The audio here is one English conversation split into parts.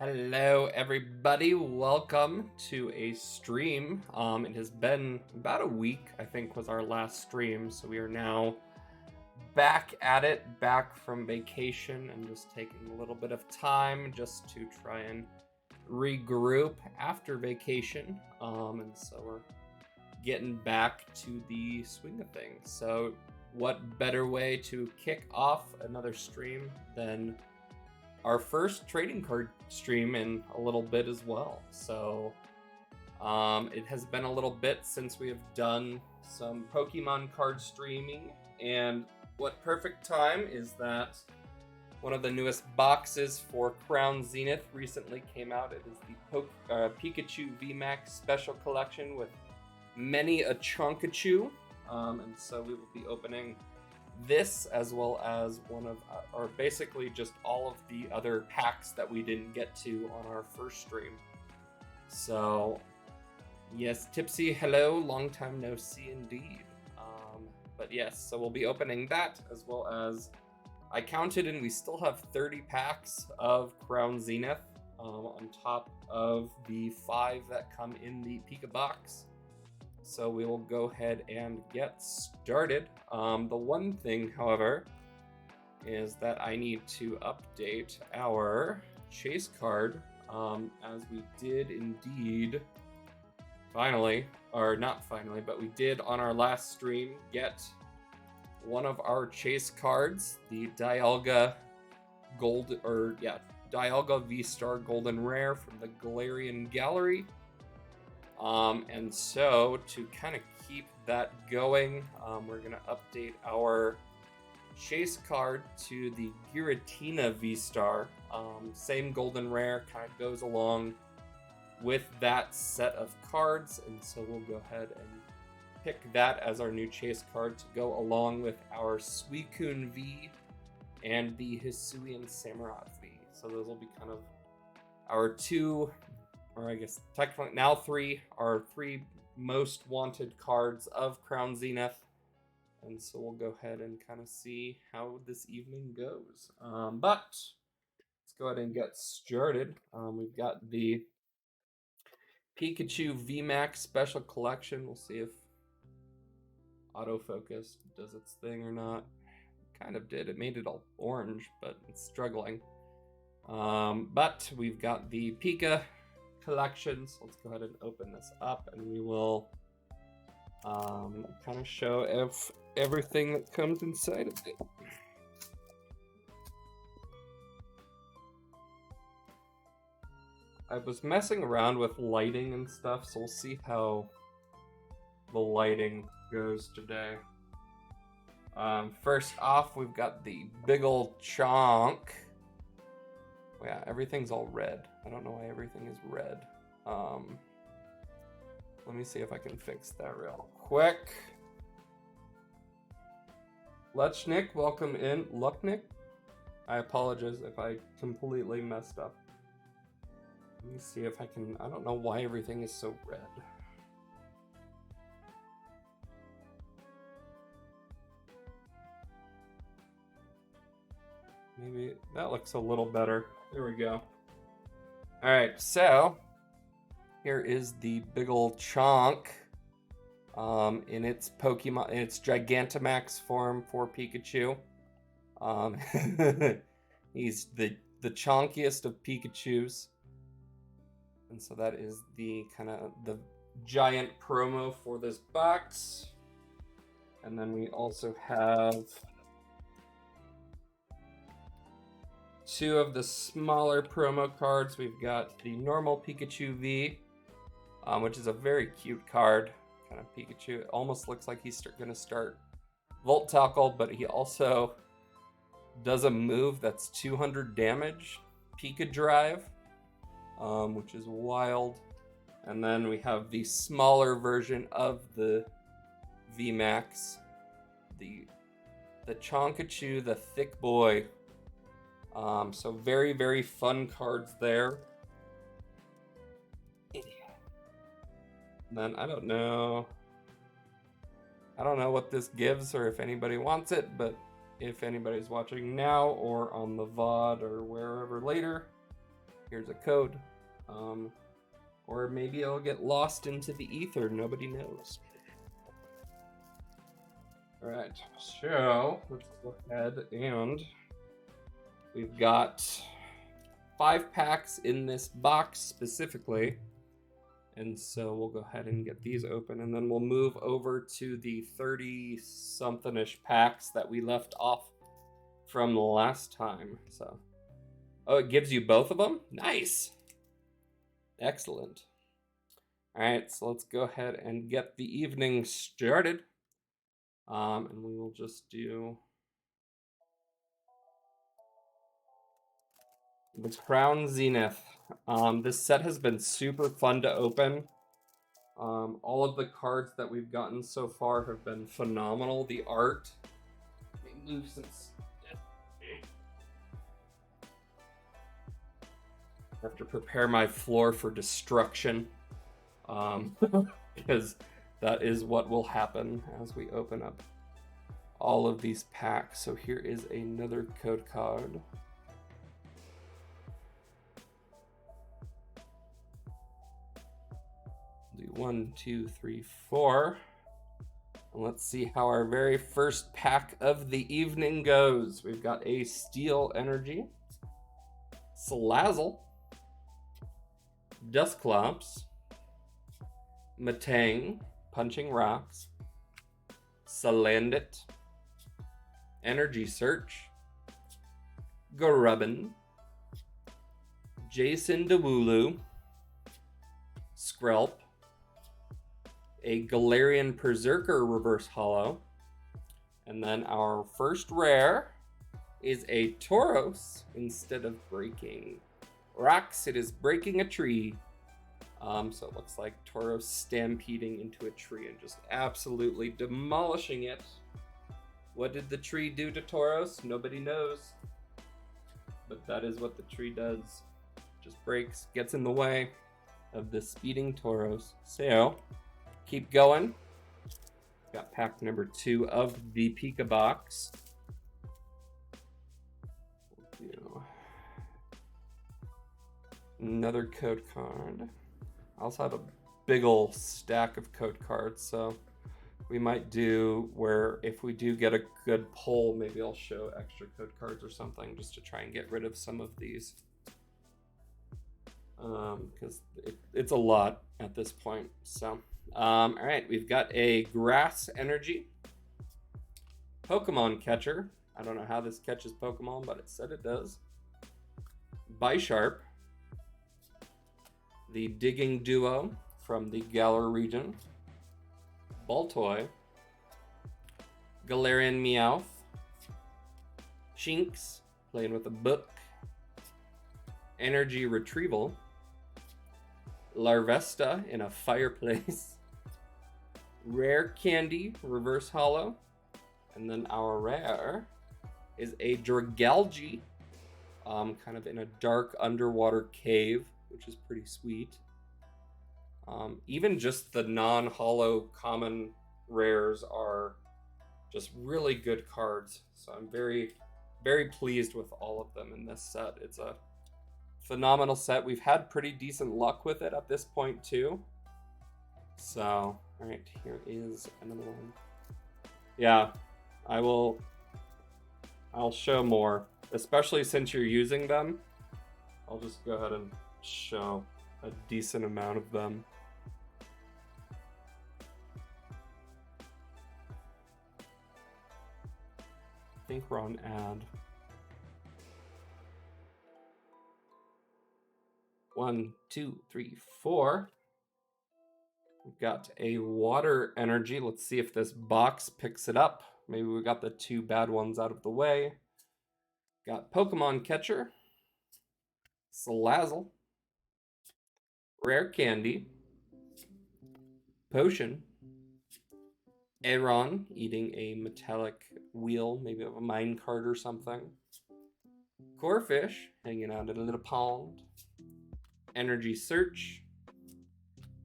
Hello, everybody. Welcome to a stream. It has been about a week, I think, was our last stream. So we are now back at it, back from vacation, and just taking a little bit of time just to try and regroup after vacation. And so we're getting back to the swing of things. So, what better way to kick off another stream than our first trading card stream in a little bit as well. So it has been a little bit since we have done some Pokemon card streaming, and what perfect time is that one of the newest boxes for Crown Zenith recently came out. It is the Pikachu VMAX Special Collection with many a Chonkachu, and so we will be opening this as well as one of or basically just all of the other packs that we didn't get to on our first stream. So yes, Tipsy, hello, long time no see indeed. But yes, so we'll be opening that as well as I counted and we still have 30 packs of Crown Zenith on top of the 5 that come in the Pika box. So we will go ahead and get started. The one thing, however, is that I need to update our chase card, as we did indeed finally, or not finally, but we did on our last stream get one of our chase cards, the Dialga Dialga V-Star Golden Rare from the Galarian Gallery. And so to kind of keep that going, we're going to update our chase card to the Giratina V-Star. Same golden rare, kind of goes along with that set of cards, and so we'll go ahead and pick that as our new chase card to go along with our Suicune V and the Hisuian Samurott V. So those will be kind of our two, or I guess technically now 3, are 3 most wanted cards of Crown Zenith. And so we'll go ahead and kind of see how this evening goes. But let's go ahead and get started. We've got the Pikachu VMAX Special Collection. We'll see if autofocus does its thing or not. Kind of did. It made it all orange, but it's struggling. But we've got the Pika collections. Let's go ahead and open this up and we will kind of show everything that comes inside of it. I was messing around with lighting and stuff, so we'll see how the lighting goes today. First off, we've got the big ol' chonk. Yeah, everything's all red. I don't know why everything is red. Let me see if I can fix that real quick. Lechnik, welcome in. Lucknick? I apologize if I completely messed up. Let me see if I can... I don't know why everything is so red. Maybe that looks a little better. There we go. Alright, so here is the big ol' chonk in its Pokemon, in its Gigantamax form for Pikachu. He's the chonkiest of Pikachus. And so that is the kind of the giant promo for this box. And then we also have 2 of the smaller promo cards. We've got the normal Pikachu V, which is a very cute card. Kind of Pikachu. It almost looks like he's going to start Volt Tackle, but he also does a move that's 200 damage, Pika Drive, which is wild. And then we have the smaller version of the VMAX, the Chonkachu, the thick boy. So very, very fun cards there. Then I don't know what this gives or if anybody wants it, but if anybody's watching now or on the VOD or wherever later, Here's a code. Or maybe it'll get lost into the ether. Nobody knows. All right, so let's go ahead and we've got 5 packs in this box specifically. And so we'll go ahead and get these open, and then we'll move over to the 30-something-ish packs that we left off from the last time. So, oh, it gives you both of them? Nice. Excellent. All right, so let's go ahead and get the evening started. And we will just do the Crown Zenith. This set has been super fun to open. All of the cards that we've gotten so far have been phenomenal. The art. Let me move since I have to prepare my floor for destruction. Because that is what will happen as we open up all of these packs. So here is another code card. Do 1, 2, 3, 4. And let's see how our very first pack of the evening goes. We've got a Steel Energy, Salazzle, Dusclops, Matang, Punching Rocks, Salandit, Energy Search, Grubbin, Jason Dewoolu, Skrelp, a Galarian Berserker Reverse Holo, and then our first rare is a Tauros instead of breaking rocks. It is breaking a tree. So it looks like Tauros stampeding into a tree and just absolutely demolishing it. What did the tree do to Tauros? Nobody knows. But that is what the tree does. Just breaks, gets in the way of the speeding Tauros. So, keep going. Got pack number 2 of the Pika box. We'll do another code card. I also have a big ol' stack of code cards, so we might do where if we do get a good pull, maybe I'll show extra code cards or something just to try and get rid of some of these. Because it's a lot at this point. So, all right, we've got a Grass Energy, Pokemon Catcher. I don't know how this catches Pokemon, but it said it does. Bisharp, the Digging Duo from the Galar region, Baltoy, Galarian Meowth, Shinx, playing with a book, Energy Retrieval, Larvesta in a fireplace, Rare Candy Reverse Holo, and then our rare is a Dragalge, kind of in a dark underwater cave, which is pretty sweet. Even just the non-holo common rares are just really good cards. So I'm very, very pleased with all of them in this set. It's a phenomenal set. We've had pretty decent luck with it at this point too. So, all right, here is another one. Yeah, I'll show more, especially since you're using them. I'll just go ahead and show a decent amount of them. I think we're on ad. 1, 2, 3, 4. We've got a Water Energy. Let's see if this box picks it up. Maybe we got the 2 bad ones out of the way. Got Pokemon Catcher, Salazzle, Rare Candy, Potion, Aeron eating a metallic wheel, maybe of a mine cart or something, Corphish hanging out in a little pond, Energy Search,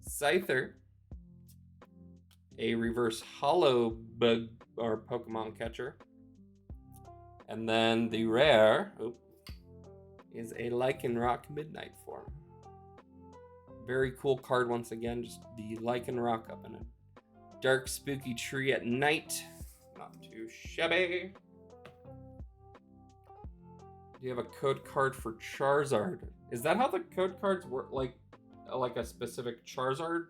Scyther, a reverse holo bug or Pokemon Catcher, and then the rare is a Lycanroc Midnight form. Very cool card once again, just the Lycanroc up in a dark spooky tree at night. Not too shabby. Do you have a code card for Charizard? Is that how the code cards work? Like a specific Charizard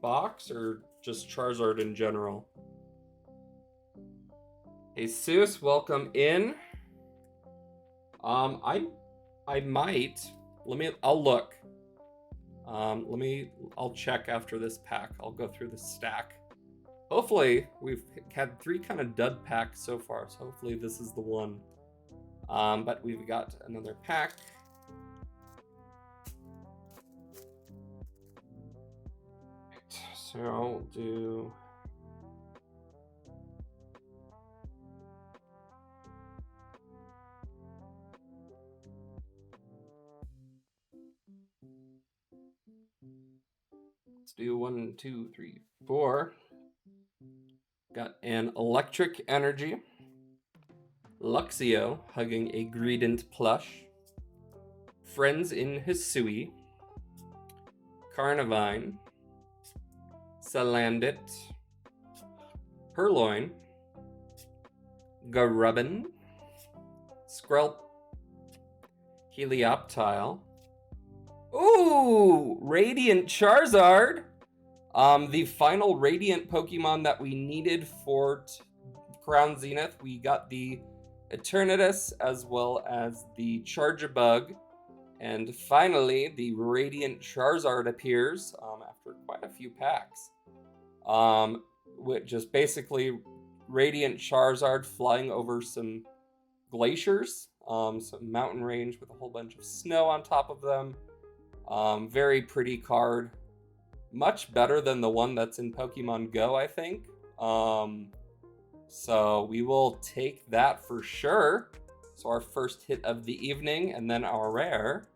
box, or just Charizard in general? Jesus, welcome in. I might. I'll look. I'll check after this pack. I'll go through the stack. Hopefully, we've had 3 kind of dud packs so far, so hopefully this is the one. But we've got another pack. So I'll do... Let's do 1, 2, 3, 4. Got an Electric Energy. Luxio hugging a Greedent plush. Friends in Hisui. Carnivine. Salandit. Purloin. Garubin. Skrelp. Helioptile. Ooh! Radiant Charizard! The final Radiant Pokemon that we needed for Crown Zenith. We got the Eternatus as well as the Charjabug. And finally, the Radiant Charizard appears after quite a few packs. With just basically Radiant Charizard flying over some glaciers, some mountain range with a whole bunch of snow on top of them. Very pretty card. Much better than the one that's in Pokemon Go, I think. So we will take that for sure. So our first hit of the evening, and then our rare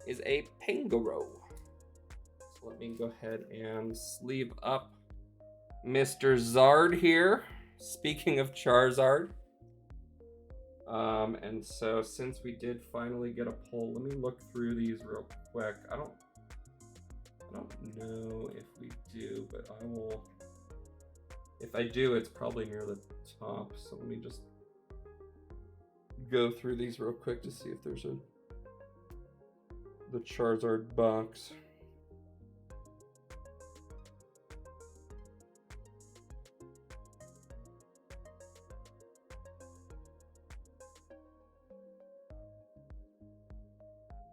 is a Pangoro. So let me go ahead and sleeve up Mr. Zard here. Speaking of Charizard. And so since we did finally get a pull, let me look through these real quick. I don't know if we do, but I will. If I do, it's probably near the top. So let me just go through these real quick to see if there's the Charizard box.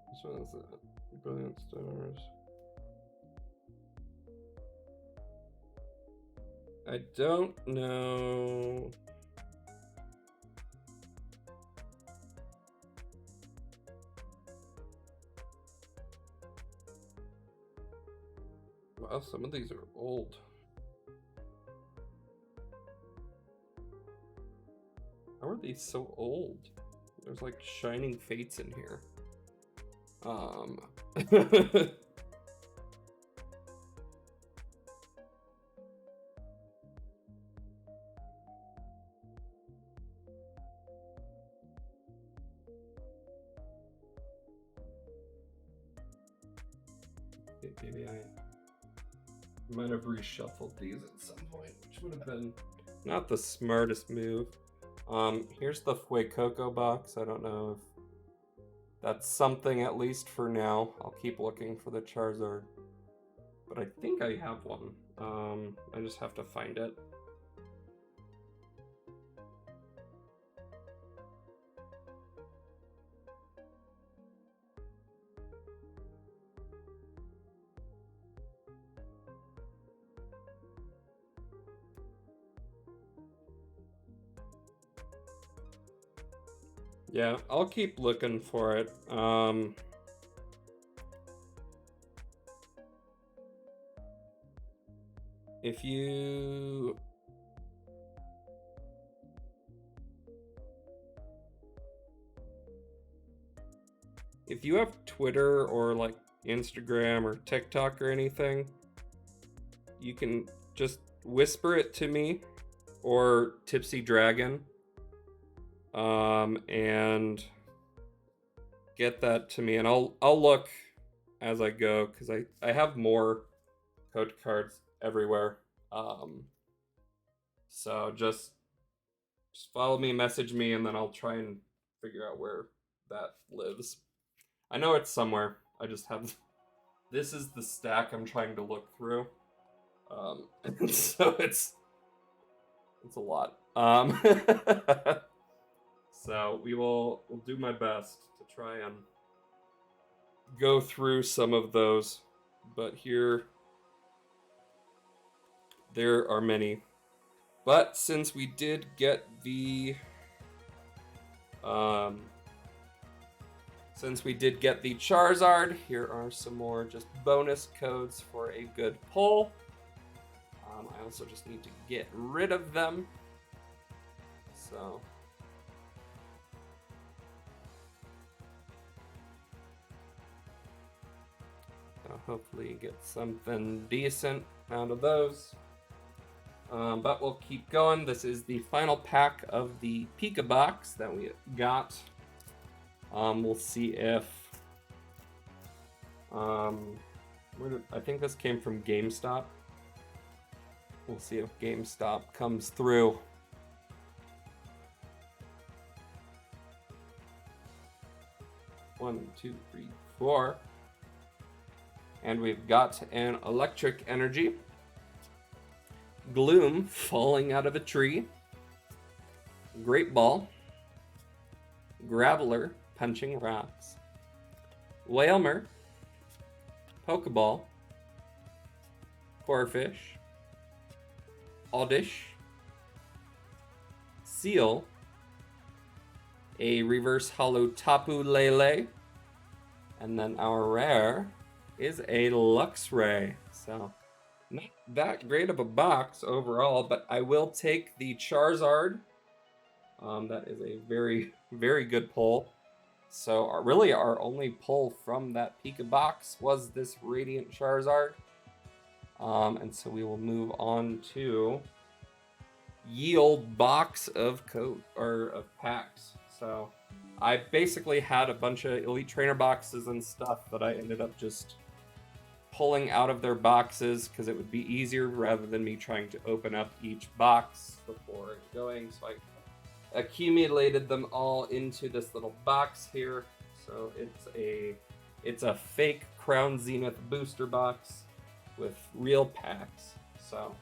This one is the Brilliant Stars. I don't know. Wow, some of these are old. How are these so old? There's like Shining Fates in here. Maybe I might have reshuffled these at some point, which would have been not the smartest move. Here's the Fuecoco box. I don't know if that's something, at least for now. I'll keep looking for the Charizard. But I think I have one. I just have to find it. Yeah, I'll keep looking for it. If you have Twitter or like Instagram or TikTok or anything, you can just whisper it to me or Tipsy Dragon. and get that to me, and I'll look as I go, because I have more code cards everywhere. So just follow me, message me, and then I'll try and figure out where that lives. I know it's somewhere. I just have. This is the stack I'm trying to look through. So it's a lot. So we'll do my best to try and go through some of those, but here there are many. But since we did get the Charizard, here are some more just bonus codes for a good pull. I also just need to get rid of them. So I'll hopefully get something decent out of those. But we'll keep going. This is the final pack of the Pika box that we got. We'll see if I think this came from GameStop. We'll see if GameStop comes through. One, two, three, four. And we've got an electric energy. Gloom falling out of a tree. Great Ball. Graveler punching rocks. Whalmer. Pokeball. Corfish. Oddish. Seal. A reverse hollow Tapu Lele. And then our rare is a Luxray. So not that great of a box overall, but I will take the Charizard. That is a very, very good pull. So really our only pull from that Pika box was this Radiant Charizard. And so we will move on to ye old box of packs. So I basically had a bunch of Elite Trainer boxes and stuff that I ended up just pulling out of their boxes because it would be easier rather than me trying to open up each box before going. So I accumulated them all into this little box here. So it's a fake Crown Zenith booster box with real packs. So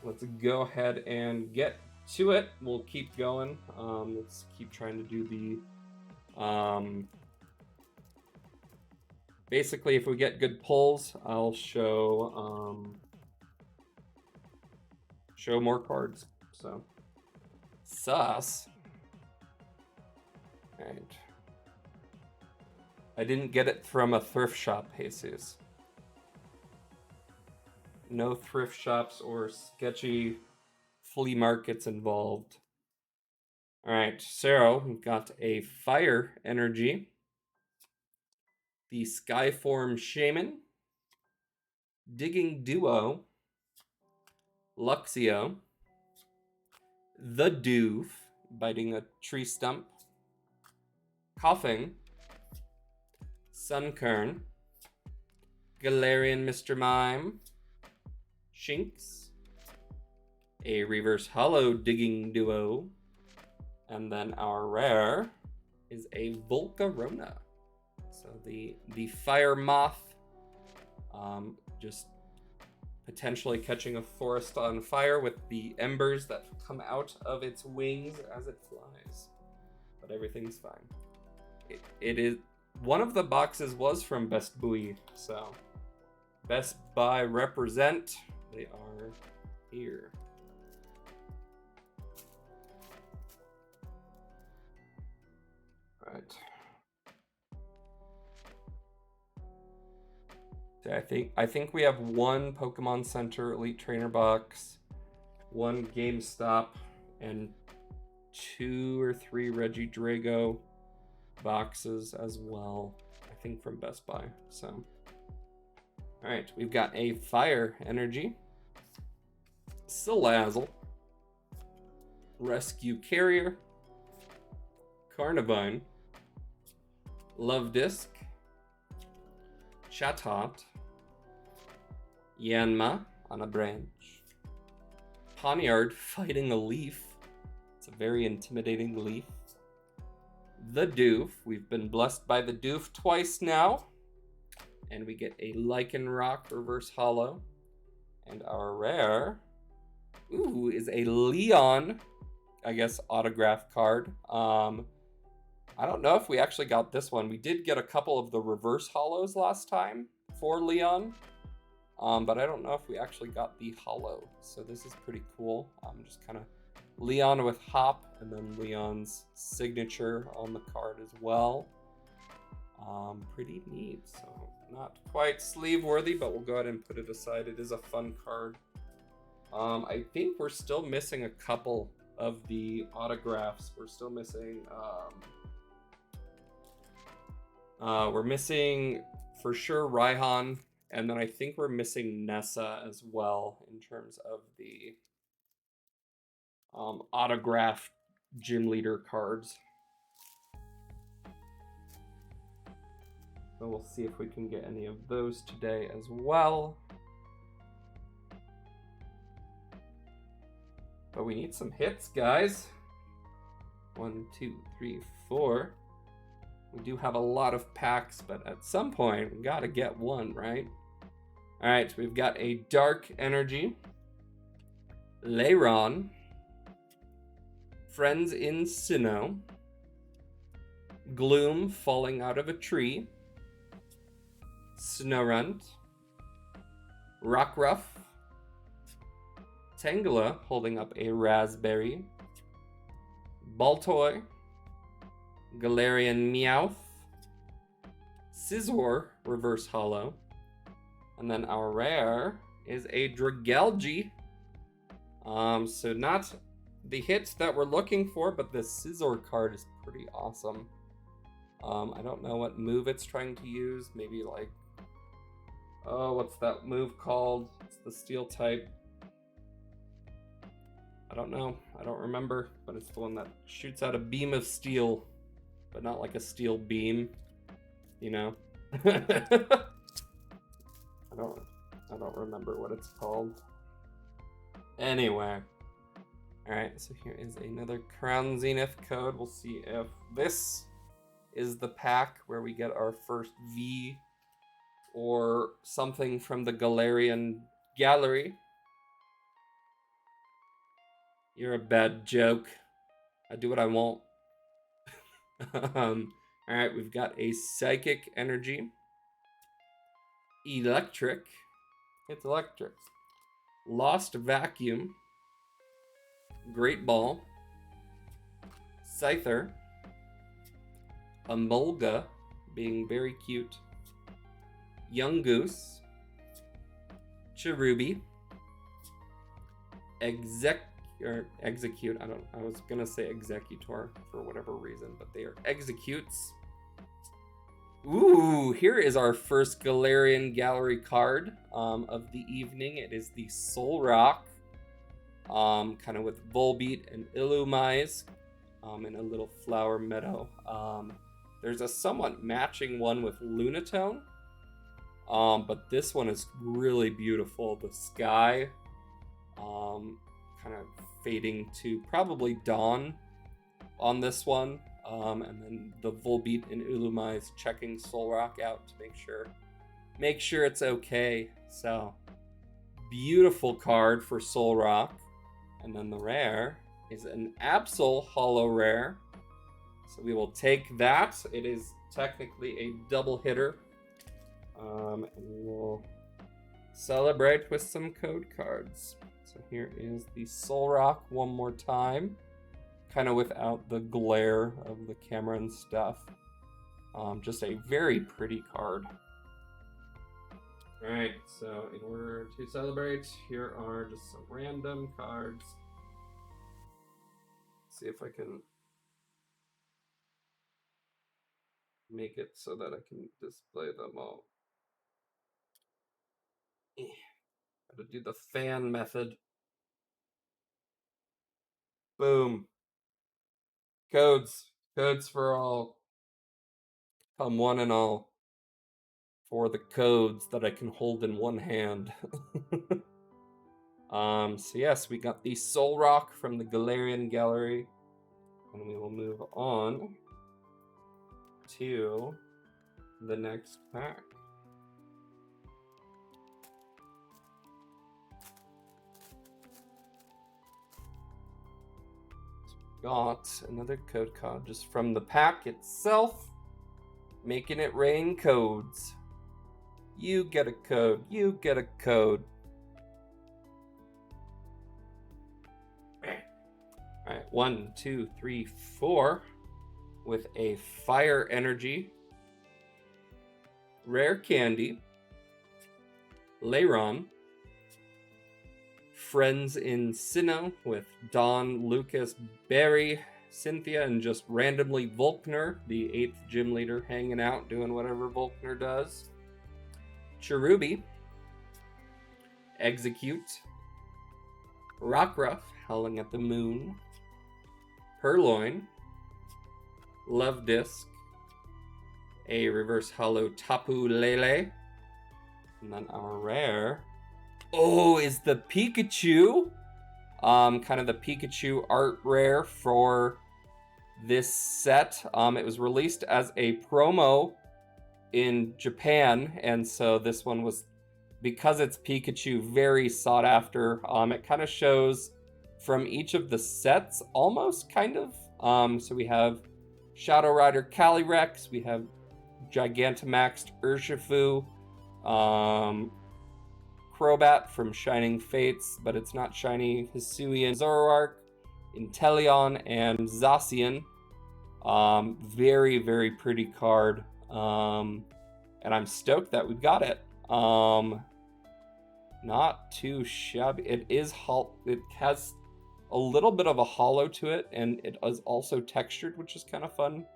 let's go ahead and get to it. We'll keep going. Let's keep trying to do the basically, if we get good pulls, I'll show more cards. So sus. Alright. I didn't get it from a thrift shop, Jesus. No thrift shops or sketchy flea markets involved. Alright, so we've got a Fire Energy. The Skyform Shaman, Digging Duo, Luxio, the Doof, biting a tree stump, Coughing, Sunkern, Galarian Mr. Mime, Shinx, a reverse hollow Digging Duo, and then our rare is a Volcarona. So the fire moth, just potentially catching a forest on fire with the embers that come out of its wings as it flies. But everything's fine. It is one of the boxes was from Best Buy, so Best Buy represent. They are here. All right. I think we have one Pokemon Center Elite Trainer box, one GameStop, and 2 or 3 Regidrago boxes as well. I think from Best Buy. So, all right, we've got a Fire Energy, Salazzle, Rescue Carrier, Carnivine, Love Disc, Chatot, Yanma on a branch, Poniard fighting a leaf. It's a very intimidating leaf. The Doof. We've been blessed by the Doof twice now. And we get a Lycanroc reverse holo. And our rare, is a Leon, I guess, autograph card. I don't know if we actually got this one. We did get a couple of the reverse holos last time for Leon. But I don't know if we actually got the holo. So this is pretty cool. Just kind of Leon with Hop, and then Leon's signature on the card as well. Pretty neat. So not quite sleeve worthy, but we'll go ahead and put it aside. It is a fun card. I think we're still missing a couple of the autographs. We're still missing we're missing for sure Raihan, and then I think we're missing Nessa as well in terms of the autographed gym leader cards. So we'll see if we can get any of those today as well. But we need some hits, guys. 1, 2, 3, 4. We do have a lot of packs, but at some point we gotta get one, right? All right, we've got a Dark Energy, Leiron, Friends in Sinnoh, Gloom falling out of a tree, Snorunt, Rockruff, Tangela holding up a Raspberry, Baltoy, Galarian Meowth, Scizor reverse holo, and then our rare is a Dragalge. So not the hits that we're looking for, but this Scizor card is pretty awesome. I don't know what move it's trying to use. Maybe like, what's that move called? It's the steel type. I don't know. I don't remember, but it's the one that shoots out a beam of steel, but not like a steel beam, you know? I don't remember what it's called. Anyway. Alright, so here is another Crown Zenith code. We'll see if this is the pack where we get our first V or something from the Galarian Gallery. You're a bad joke. I do what I want. Alright, we've got a Psychic Energy, Electric. It's electric. Lost Vacuum, Great Ball, Scyther, Emolga, being very cute, Young Goose, Cherubi, Execute. I was gonna say Executor for whatever reason, but they are Executes. Ooh, here is our first Galarian Gallery card of the evening. It is the Solrock, kind of with Volbeat and Illumise, in a little flower meadow. There's a somewhat matching one with Lunatone, but this one is really beautiful. The sky, kind of fading to probably dawn on this one. And then the Volbeat and Illumise checking Solrock out to make sure it's okay. So beautiful card for Solrock. And then the rare is an Absol holo rare. So we will take that. It is technically a double hitter. And we'll celebrate with some code cards. So here is the Solrock one more time. Kind of without the glare of the camera and stuff. Just a very pretty card. Alright, so in order to celebrate, here are just some random cards. See if I can make it so that I can display them all. Gotta do the fan method. Boom. Codes. Codes for all. Come one and all. For the codes that I can hold in one hand. So yes, we got the Soul Rock from the Galarian Gallery. And we will move on to the next pack. Got another code card just from the pack itself. Making it rain codes. You get a code. You get a code. Alright, 1, 2, 3, 4. With a Fire Energy. Rare Candy. Leiron. Friends in Sinnoh with Dawn, Lucas, Barry, Cynthia, and just randomly Volkner, the 8th gym leader, hanging out, doing whatever Volkner does. Cherubi. Execute. Rockruff, Howling at the Moon. Purloin. Love Disc. A reverse hollow Tapu Lele. And then our rare. Oh, is the Pikachu. Kind of the Pikachu art rare for this set. It was released as a promo in Japan, and so this one was, because it's Pikachu, very sought after. It kind of shows from each of the sets, almost, kind of. So we have Shadow Rider Calyrex, we have Gigantamaxed Urshifu, Crobat from Shining Fates, but it's not shiny, Hisuian, Zoroark, Inteleon, and Zacian. Very, very pretty card. And I'm stoked that we've got it. Not too shabby. It has a little bit of a hollow to it, and it is also textured, which is kind of fun.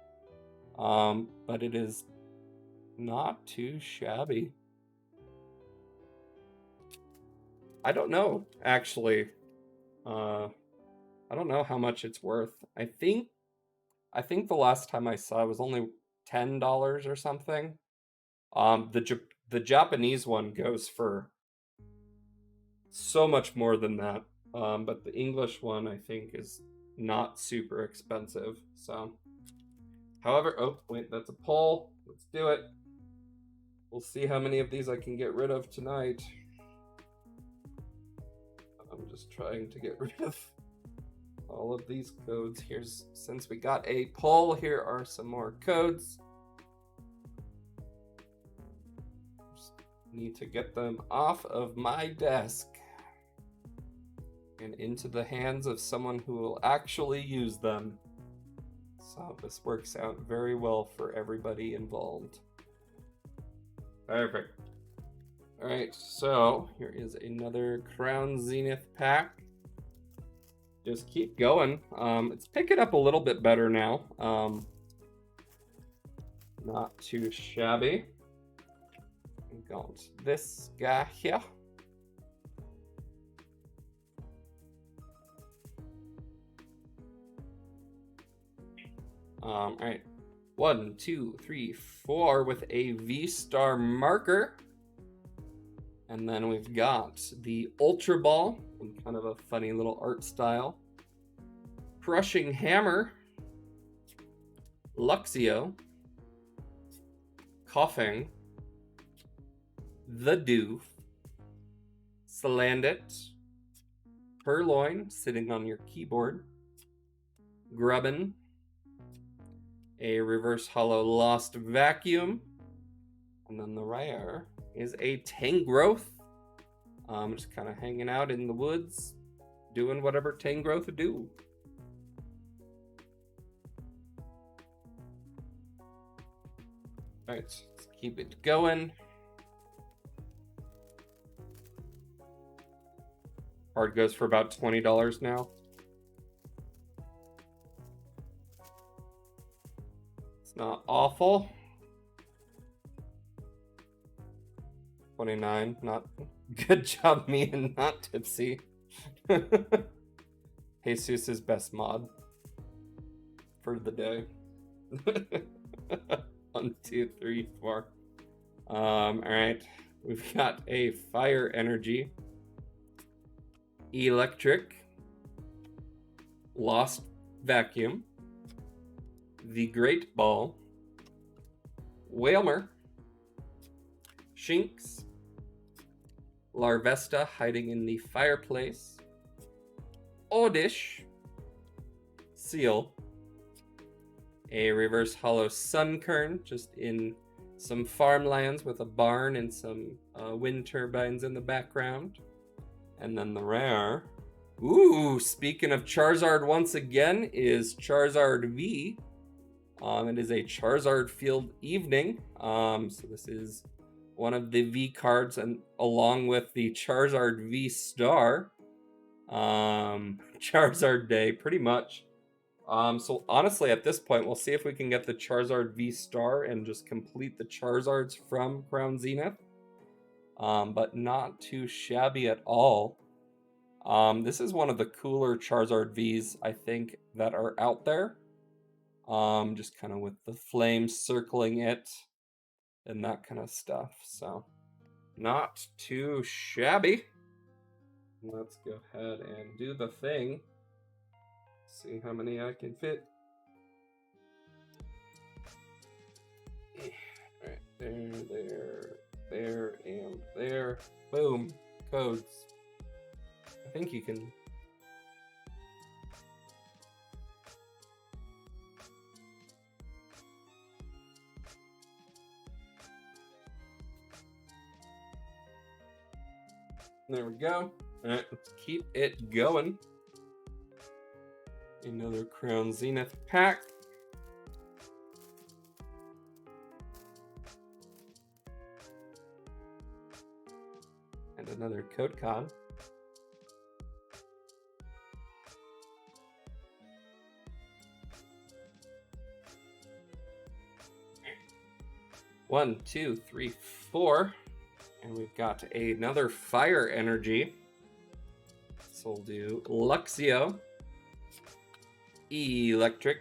But it is not too shabby. I don't know, actually. I don't know how much it's worth. I think the last time I saw it was only $10 or something. The Japanese one goes for so much more than that. But the English one, I think, is not super expensive. So, however, oh wait, that's a poll. Let's do it. We'll see how many of these I can get rid of tonight. I'm just trying to get rid of all of these codes. Since we got a poll, here are some more codes. Just need to get them off of my desk and into the hands of someone who will actually use them. So this works out very well for everybody involved. Perfect. Alright, so here is another Crown Zenith pack. Just keep going. It's picking up a little bit better now. Not too shabby. We've got this guy here. Alright. 1, 2, 3, 4 with a V-Star marker. And then we've got the Ultra Ball in kind of a funny little art style. Crushing Hammer. Luxio. Coughing. The Doof. Salandit. Purloin sitting on your keyboard. Grubbin. A reverse hollow Lost Vacuum. And then the rare is a Tangrowth. Just kind of hanging out in the woods, doing whatever Tangrowth do. Alright, let's keep it going. Card goes for about $20 now. It's not awful. 29, not good job, me and not tipsy. Jesus's best mod for the day. 1, 2, 3, 4. All right. We've got a fire energy, electric, lost vacuum, the great ball, Whalmer, Shinx, Larvesta hiding in the fireplace, Oddish, Seal, a reverse hollow Sunkern just in some farmlands with a barn and some wind turbines in the background. And then the rare, ooh, speaking of Charizard once again, is Charizard V. It is a Charizard Field Evening. So this is one of the V cards, and along with the Charizard V Star, Charizard Day, pretty much. So honestly, at this point, we'll see if we can get the Charizard V Star and just complete the Charizards from Crown Zenith. But not too shabby at all. This is one of the cooler Charizard Vs, I think, that are out there. Just kind of with the flames circling it and that kind of stuff. So not too shabby. Let's go ahead and do the thing. See how many I can fit. Alright, there, and there. Boom. Codes. I think you can. There we go. Alright, let's keep it going. Another Crown Zenith pack. And another code con. One, two, three, four. And we've got another fire energy. So we'll do Luxio, Electric,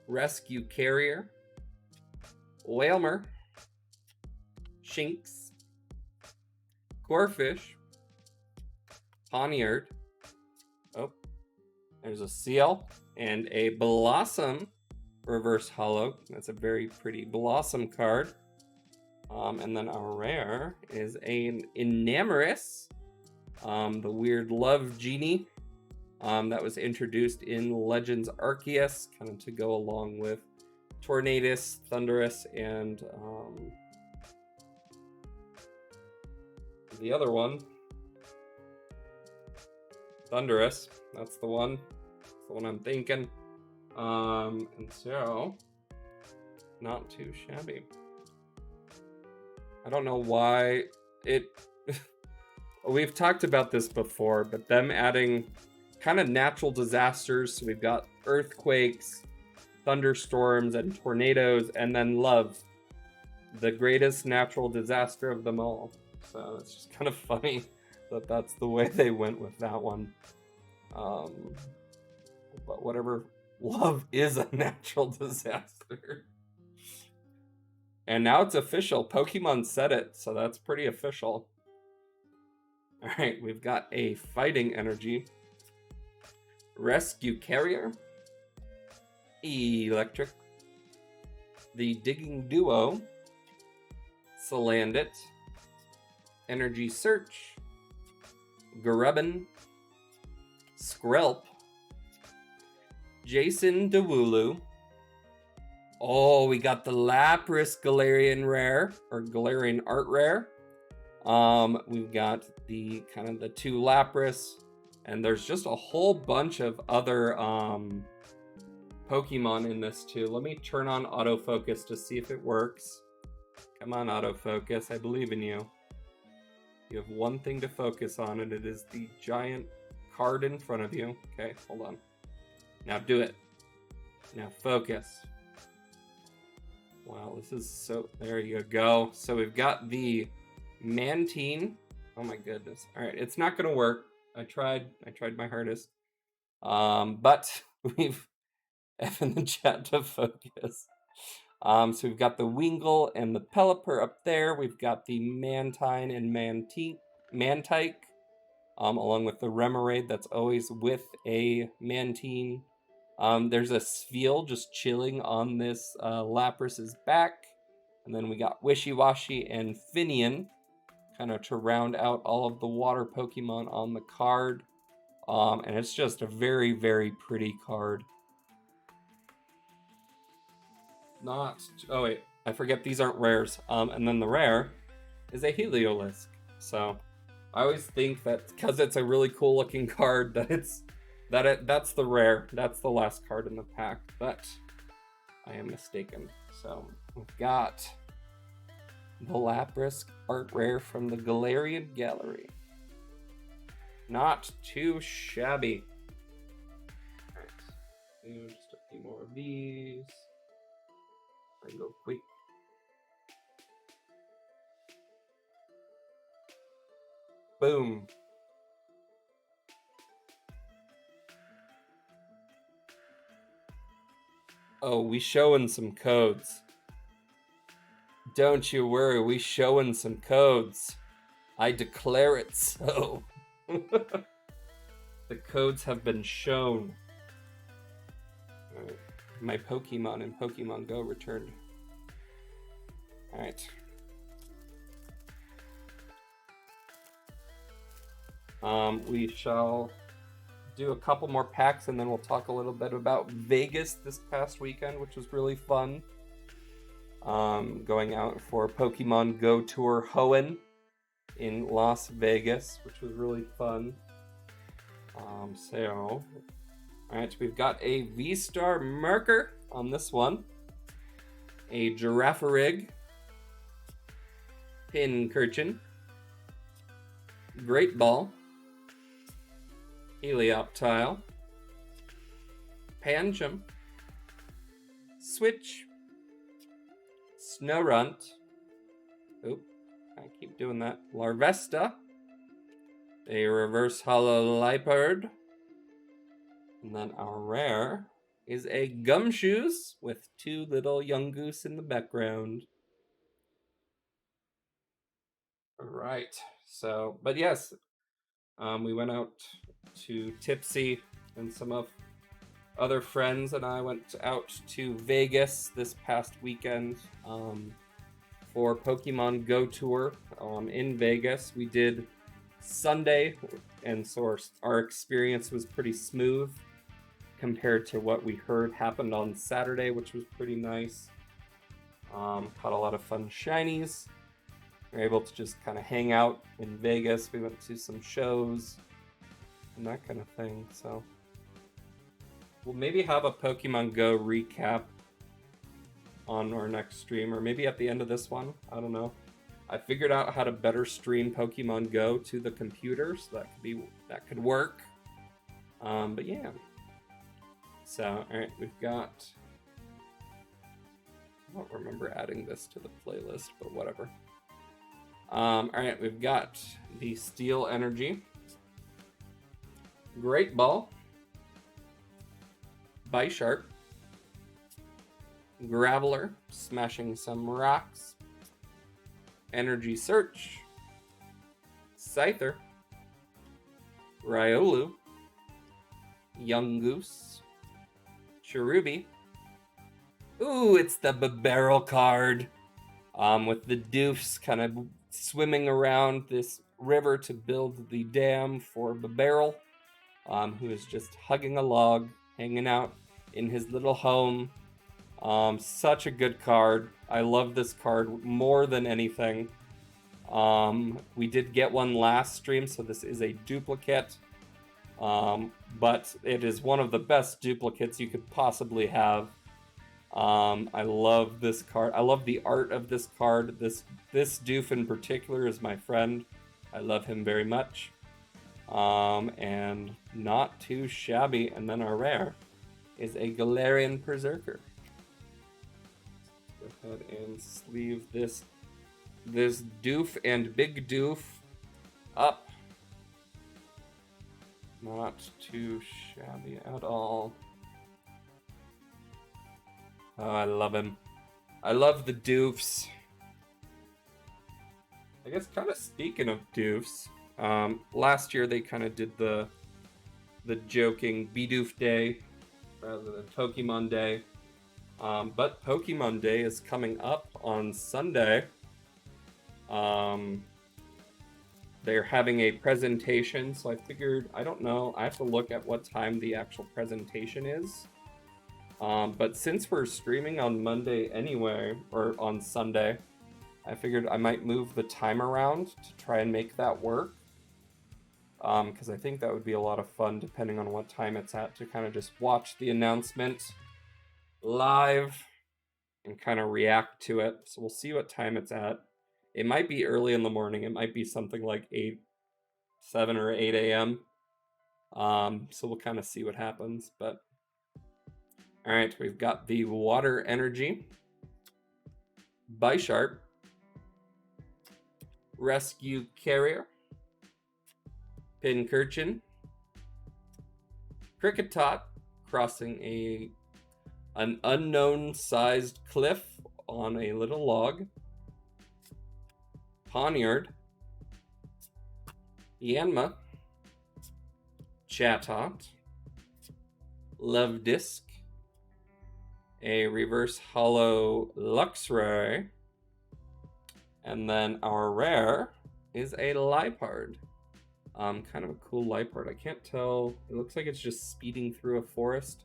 Rescue Carrier, Whalmer, Shinx, Corfish, Poniard. Oh, there's a Seal and a Blossom reverse hollow. That's a very pretty Blossom card. And then our rare is an Enamorous, the weird love genie that was introduced in Legends Arceus, kind of to go along with Tornadus, Thundurus, and the other one, Thundurus. That's the one. That's the one I'm thinking. And so, not too shabby. I don't know why it. We've talked about this before, but them adding kind of natural disasters. So we've got earthquakes, thunderstorms, and tornadoes, and then love, the greatest natural disaster of them all. So it's just kind of funny that that's the way they went with that one. But whatever, love is a natural disaster. And now it's official. Pokemon said it, so that's pretty official. Alright, we've got a Fighting Energy, Rescue Carrier, Electric, the Digging Duo, Salandit, Energy Search, Grubbin, Skrelp, Jason Dewoolu. Oh, we got the Lapras Galarian rare, or Galarian art rare. We've got the kind of the two Lapras, and there's just a whole bunch of other Pokemon in this too. Let me turn on autofocus to see if it works. Come on, autofocus, I believe in you. You have one thing to focus on, and it is the giant card in front of you. Okay, hold on. Now do it. Now focus. Wow, this is so... There you go. So we've got the Mantine. Oh my goodness. Alright, it's not going to work. I tried my hardest. But we've F in the chat to focus. So we've got the Wingull and the Pelipper up there. We've got the Mantine and Mantike, along with the Remoraid that's always with a Mantine. There's a Sfeel just chilling on this Lapras's back. And then we got Wishy-Washy and Finian, kind of to round out all of the water Pokemon on the card. And it's just a very, very pretty card. Oh wait, I forget these aren't rares. And then the rare is a Heliolisk. So I always think that because it's a really cool looking card that's the rare. That's the last card in the pack, but I am mistaken. So we've got the Lapras art rare from the Galarian Gallery. Not too shabby. Alright, just a few more of these. I go quick. Boom. Oh, we showing some codes. Don't you worry, we showing some codes. I declare it so. The codes have been shown. Alright. My Pokemon in Pokemon Go returned. Alright. We shall do a couple more packs and then we'll talk a little bit about Vegas this past weekend, which was really fun. Going out for Pokemon Go Tour Hoenn in Las Vegas, which was really fun. Alright, we've got a V-Star Merker on this one, a Girafarig, Pincurchin, Great Ball, Helioptile, Pancham, Switch, Snorunt, oop, I keep doing that, Larvesta, a Reverse Hollow Liepard, and then our rare is a Gumshoes with two little young goose in the background. Alright, so, but yes, we went out to Tipsy and some of other friends and I went out to Vegas this past weekend for Pokemon Go Tour in Vegas. We did Sunday, and so our experience was pretty smooth compared to what we heard happened on Saturday, which was pretty nice. Caught a lot of fun shinies. We were able to just kind of hang out in Vegas. We went to some shows and that kind of thing. So we'll maybe have a Pokemon Go recap on our next stream, or maybe at the end of this one. I don't know. I figured out how to better stream Pokemon Go to the computer, so that could work. But yeah. So, alright, we've got... I don't remember adding this to the playlist, but whatever. Alright, we've got the Steel Energy, Great Ball, Bisharp, Graveler, smashing some rocks, Energy Search, Scyther, Riolu, Young Goose, Cherubi. Ooh, it's the Bibarel card. With the doofs kind of swimming around this river to build the dam for Bibarel, who is just hugging a log, hanging out in his little home. Such a good card. I love this card more than anything. We did get one last stream, so this is a duplicate. But it is one of the best duplicates you could possibly have. I love this card. I love the art of this card. This doof in particular is my friend. I love him very much. And not too shabby. And then our rare is a Galarian Berserker. Let's go ahead and sleeve this doof and big doof up. Not too shabby at all. Oh, I love him. I love the doofs. I guess kind of speaking of doofs, last year they kind of did the joking Bidoof Day rather than Pokemon Day. But Pokemon Day is coming up on Sunday. They're having a presentation, so I figured, I don't know, I have to look at what time the actual presentation is. But since we're streaming on Monday anyway, or on Sunday, I figured I might move the time around to try and make that work. Because I think that would be a lot of fun depending on what time it's at, to kind of just watch the announcement live and kind of react to it. So we'll see what time it's at. It might be early in the morning. It might be something like 7 or 8 a.m. So we'll kind of see what happens. But all right, we've got the Water Energy, Bisharp, Rescue Carrier, Pincurchin, Kricketot crossing an unknown sized cliff on a little log, Poniard, Yanma, Chatot, Levdisc, a reverse hollow Luxray, and then our rare is a Liepard. Kind of a cool Liepard. I can't tell. It looks like it's just speeding through a forest.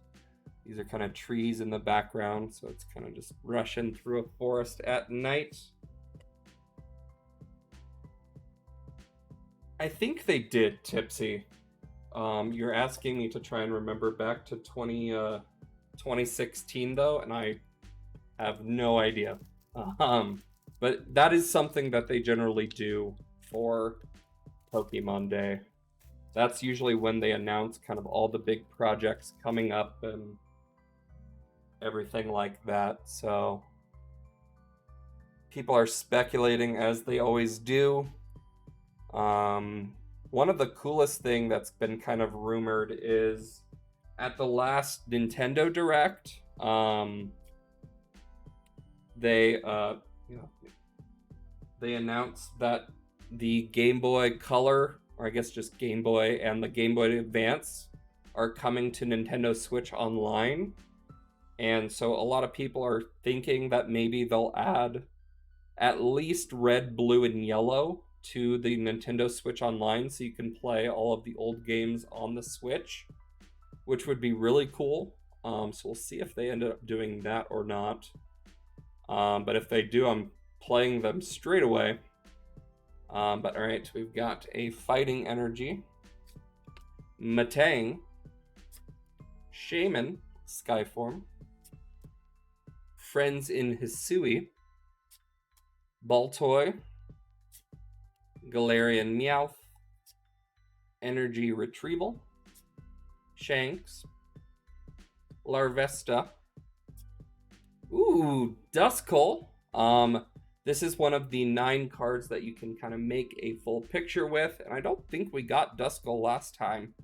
These are kind of trees in the background, so it's kind of just rushing through a forest at night. I think they did, Tipsy. You're asking me to try and remember back to 2016, though, and I have no idea. But that is something that they generally do for Pokemon Day. That's usually when they announce kind of all the big projects coming up and everything like that. So people are speculating, as they always do. One of the coolest thing that's been kind of rumored is at the last Nintendo Direct, they announced that the Game Boy Color, or I guess just Game Boy, and the Game Boy Advance are coming to Nintendo Switch Online. And so a lot of people are thinking that maybe they'll add at least red, blue, and yellow to the Nintendo Switch Online so you can play all of the old games on the Switch, which would be really cool. So we'll see if they end up doing that or not. But if they do, I'm playing them straight away. But all right, we've got a Fighting Energy, Matang, Shaman, Skyform, Friends in Hisui, Baltoy, Galarian Meowth, Energy Retrieval, Shanks, Larvesta. Ooh, Duskull. This is one of the 9 cards that you can kind of make a full picture with, and I don't think we got Duskull last time.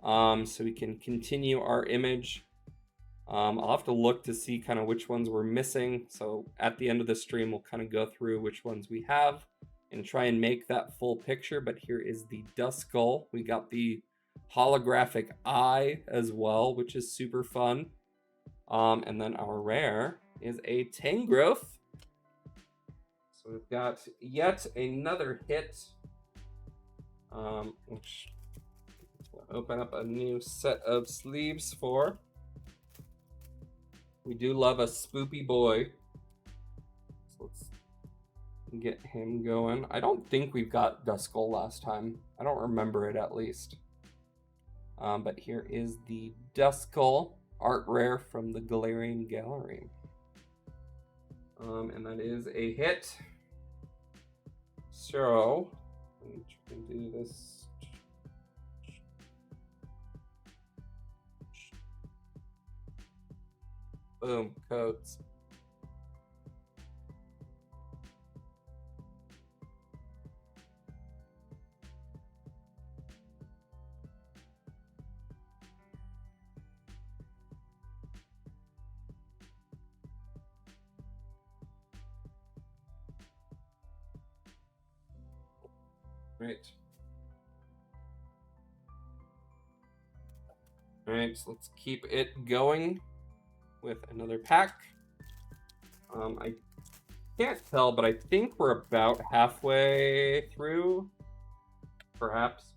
So we can continue our image. I'll have to look to see kind of which ones we're missing. So at the end of the stream, we'll kind of go through which ones we have and try and make that full picture. But here is the Duskull. We got the holographic eye as well, which is super fun. And then our rare is a Tangrowth. So we've got yet another hit, which we'll open up a new set of sleeves for. We do love a spoopy boy. So let's get him going. I don't think we've got Duskull last time. I don't remember it, at least. But here is the Duskull art rare from the Galarian Gallery. And that is a hit. So, let me try and do this. Boom, codes. Right. Alright, so let's keep it going with another pack. I can't tell, but I think we're about halfway through, perhaps.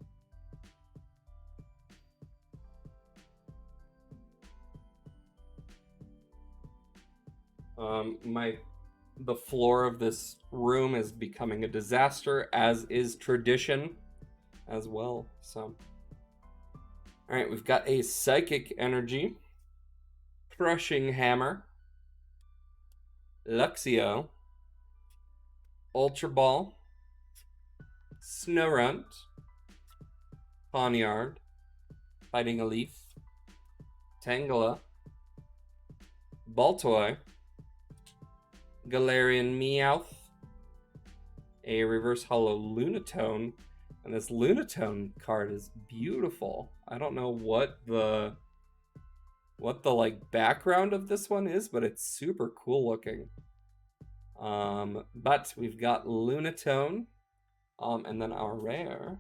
The floor of this room is becoming a disaster, as is tradition as well. So, all right, we've got a psychic energy, crushing hammer, Luxio, Ultra Ball, Snorunt, Poniard, Fighting a Leaf, Tangela, Baltoy, Galarian Meowth, a reverse hollow Lunatone, and this Lunatone card is beautiful. I don't know what the like background of this one is, but it's super cool looking. But we've got Lunatone, and then our rare,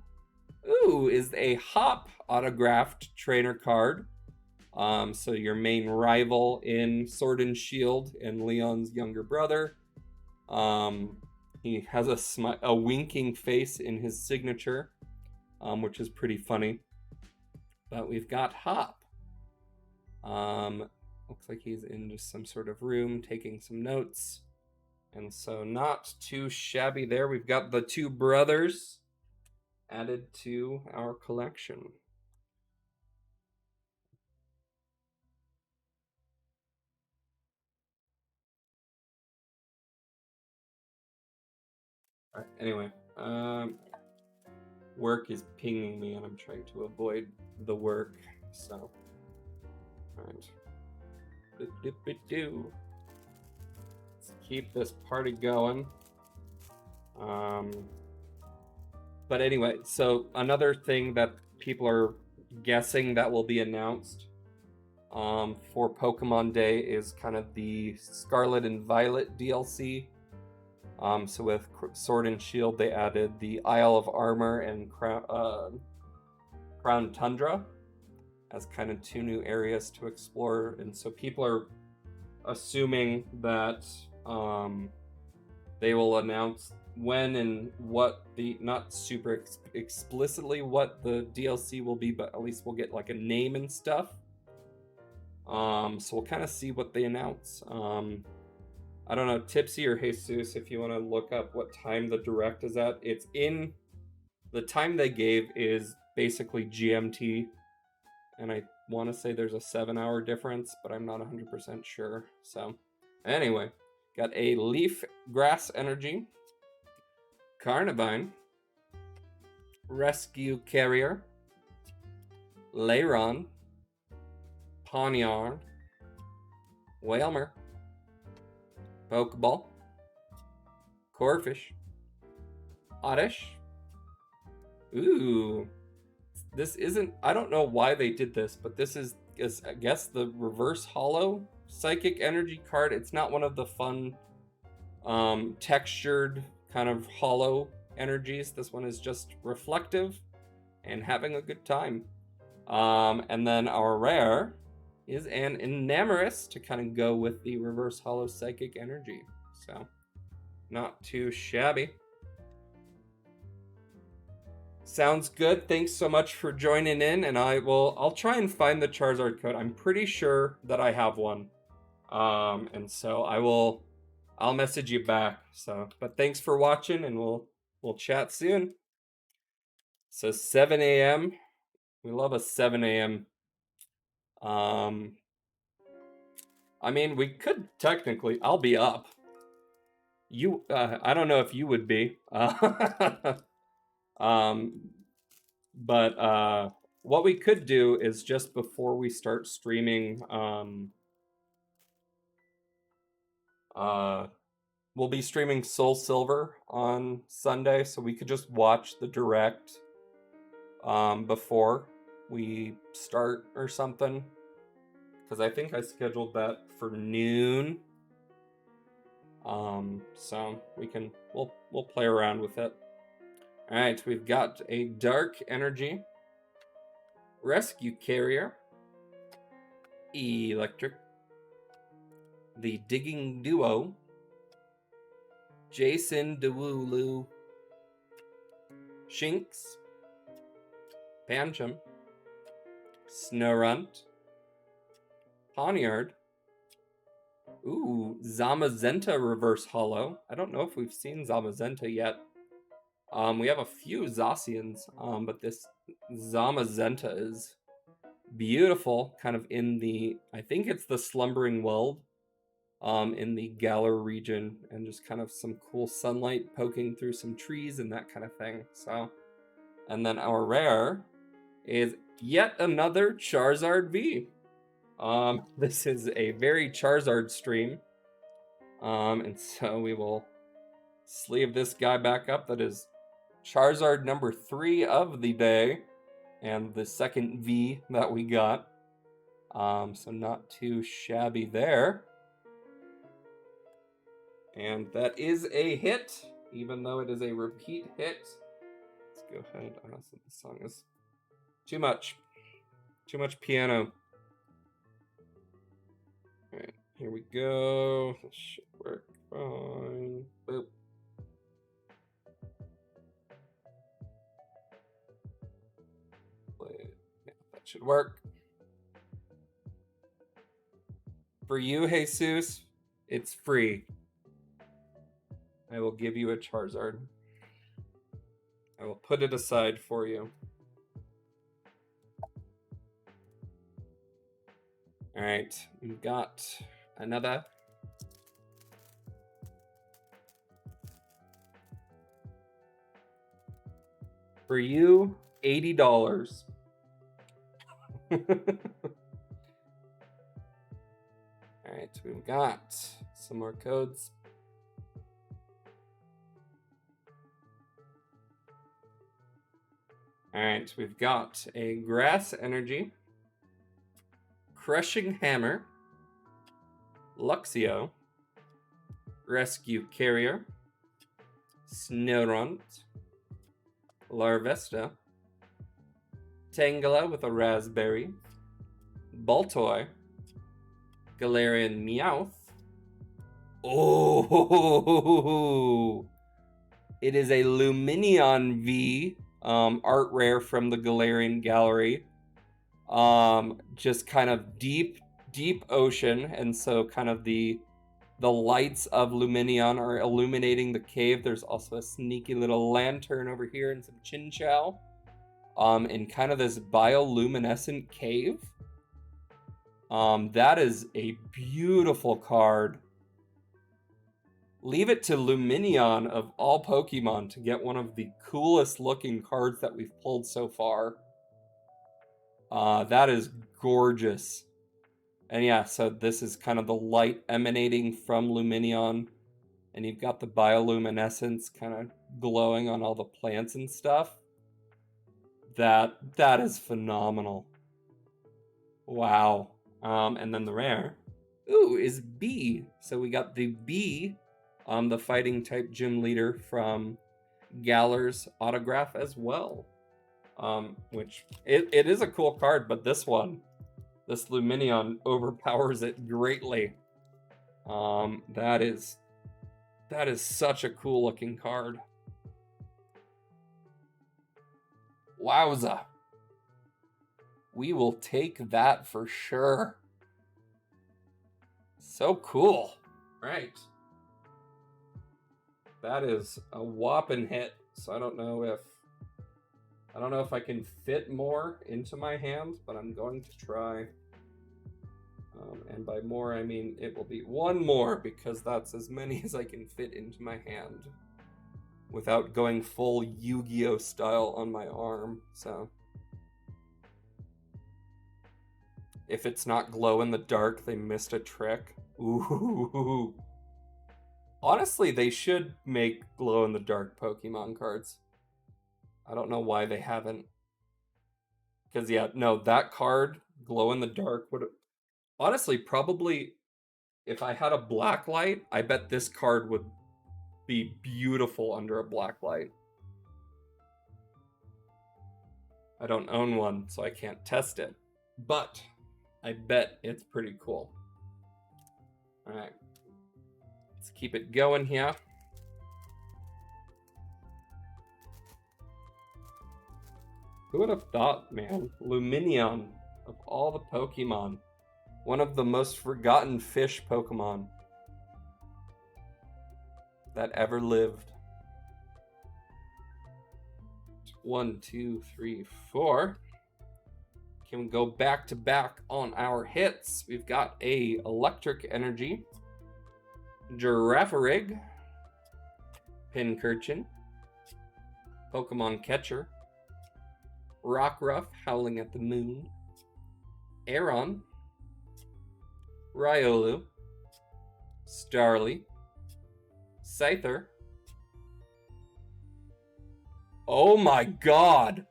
is a Hop autographed trainer card. So your main rival in Sword and Shield and Leon's younger brother. He has a winking face in his signature, which is pretty funny. But we've got Hop. Looks like he's in just some sort of room taking some notes. And so not too shabby there. We've got the two brothers added to our collection. All right, anyway, work is pinging me and I'm trying to avoid the work, so all right. Let's keep this party going. But anyway, so another thing that people are guessing that will be announced for Pokemon Day is kind of the Scarlet and Violet DLC. So with Sword and Shield, they added the Isle of Armor and Crown Tundra as kind of two new areas to explore. And so people are assuming that they will announce when and what the, not super explicitly what the DLC will be, but at least we'll get like a name and stuff. So we'll kind of see what they announce. I don't know, Tipsy or Jesus, if you want to look up what time the direct is at. It's in, the time they gave is basically GMT, and I want to say there's a 7-hour difference, but I'm not 100% sure. So anyway, got a Leaf Grass Energy, Carnivine, Rescue Carrier, Lairon, Poniard, Wailmer, Pokeball, Corphish, Oddish. Ooh, this isn't, I don't know why they did this, but this is I guess the reverse hollow psychic energy card. It's not one of the fun textured kind of hollow energies. This one is just reflective and having a good time. And then our rare is an Enamorus to kind of go with the reverse hollow psychic energy. So not too shabby. Sounds good. Thanks so much for joining in, and I'll try and find the Charizard code. I'm pretty sure that I have one. And so I'll message you back. So, but thanks for watching, and we'll chat soon. So 7 a.m. We love a 7 a.m. I mean, we could technically, I'll be up. You, I don't know if you would be. But what we could do is just before we start streaming, we'll be streaming Soul Silver on Sunday, so we could just watch the direct before we start or something. Because I think I scheduled that for noon. So we'll play around with it. All right, we've got a Dark Energy, Rescue Carrier, Electric, the Digging Duo, Jason Dewoolu, Shinx, Pancham, Snorunt, Pawniard. Ooh, Zamazenta Reverse Hollow. I don't know if we've seen Zamazenta yet. We have a few Zacians, but this Zamazenta is beautiful, kind of in the, I think it's the Slumbering World, in the Galar region, and just kind of some cool sunlight poking through some trees and that kind of thing. So, and then our rare is yet another Charizard V. This is a very Charizard stream. And so we will sleeve this guy back up. That is Charizard number 3 of the day, and the second V that we got. So not too shabby there. And that is a hit, even though it is a repeat hit. Let's go ahead. Honestly, this song is too much piano. All right, here we go. This should work fine. Boop. Yeah, that should work. For you, Jesus, it's free. I will give you a Charizard. I will put it aside for you. All right, we've got another. For you, $80. All right, we've got some more codes. All right, we've got a Grass Energy, Crushing Hammer, Luxio, Rescue Carrier, Snorunt, Larvesta, Tangela with a Raspberry, Baltoy, Galarian Meowth. Oh, it is a Lumineon V, art rare from the Galarian Gallery. Just kind of deep ocean, and so kind of the lights of Lumineon are illuminating the cave. There's also a sneaky little lantern over here and some Chinchou, in kind of this bioluminescent cave. That is a beautiful card. Leave it to Lumineon of all Pokemon to get one of the coolest looking cards that we've pulled so far. That is gorgeous. And yeah, so this is kind of the light emanating from Lumineon, and you've got the bioluminescence kind of glowing on all the plants and stuff. That is phenomenal. Wow. And then the rare, is B. So we got the B, the fighting type gym leader from Galar's autograph as well. Which it is a cool card, but this Lumineon overpowers it greatly. That is such a cool looking card. Wowza. We will take that for sure. So cool. Right. That is a whopping hit. So I don't know if I can fit more into my hand, but I'm going to try. And by more, I mean it will be one more, because that's as many as I can fit into my hand without going full Yu-Gi-Oh style on my arm. So if it's not glow in the dark, they missed a trick. Ooh. Honestly, they should make glow in the dark Pokemon cards. I don't know why they haven't. Because yeah, no, that card, glow in the dark, would honestly probably, if I had a black light, I bet this card would be beautiful under a black light. I don't own one, so I can't test it. But I bet it's pretty cool. All right. Let's keep it going here. Who would have thought, man? Lumineon, of all the Pokemon, one of the most forgotten fish Pokemon that ever lived. 1, 2, 3, 4. Can we go back to back on our hits? We've got a Electric Energy, Girafarig, Pincurchin, Pokemon Catcher, Rockruff, Howling at the Moon, Aeron, Riolu, Starly, Scyther. Oh my god!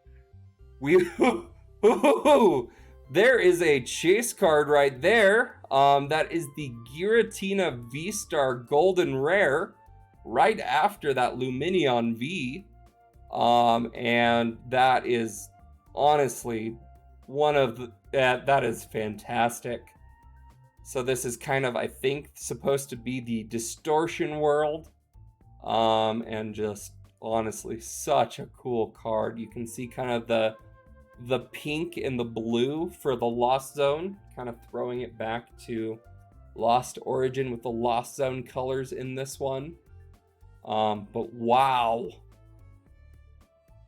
There is a chase card right there. That is the Giratina V-Star Golden Rare, right after that Lumineon V. And that is honestly one of the, that is fantastic. So this is kind of, I think, supposed to be the Distortion world. And just honestly such a cool card. You can see kind of the pink and the blue for the Lost Zone, kind of throwing it back to Lost Origin with the Lost Zone colors in this one. But wow,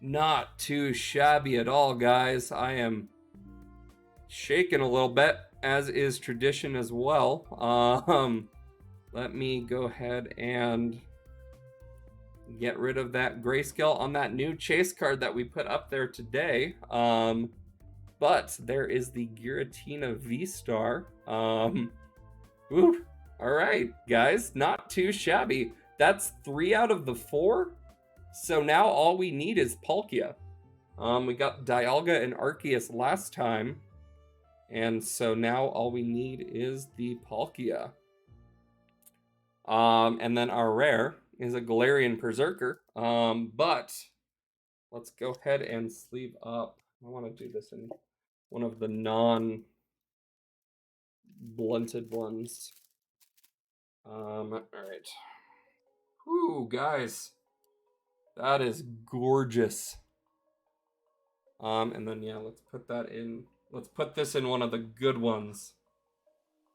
not too shabby at all, guys. I am shaking a little bit, as is tradition as well. Let me go ahead and get rid of that grayscale on that new chase card that we put up there today. But there is the Giratina V-Star. All right, guys, not too shabby. That's 3 out of the 4. So now all we need is Palkia. We got Dialga and Arceus last time. And so now all we need is the Palkia. And then our rare is a Galarian Berserker. But let's go ahead and sleeve up. I want to do this in one of the non-blunted ones. All right. Whew, guys. That is gorgeous. And then, yeah, let's put that in. Let's put this in one of the good ones.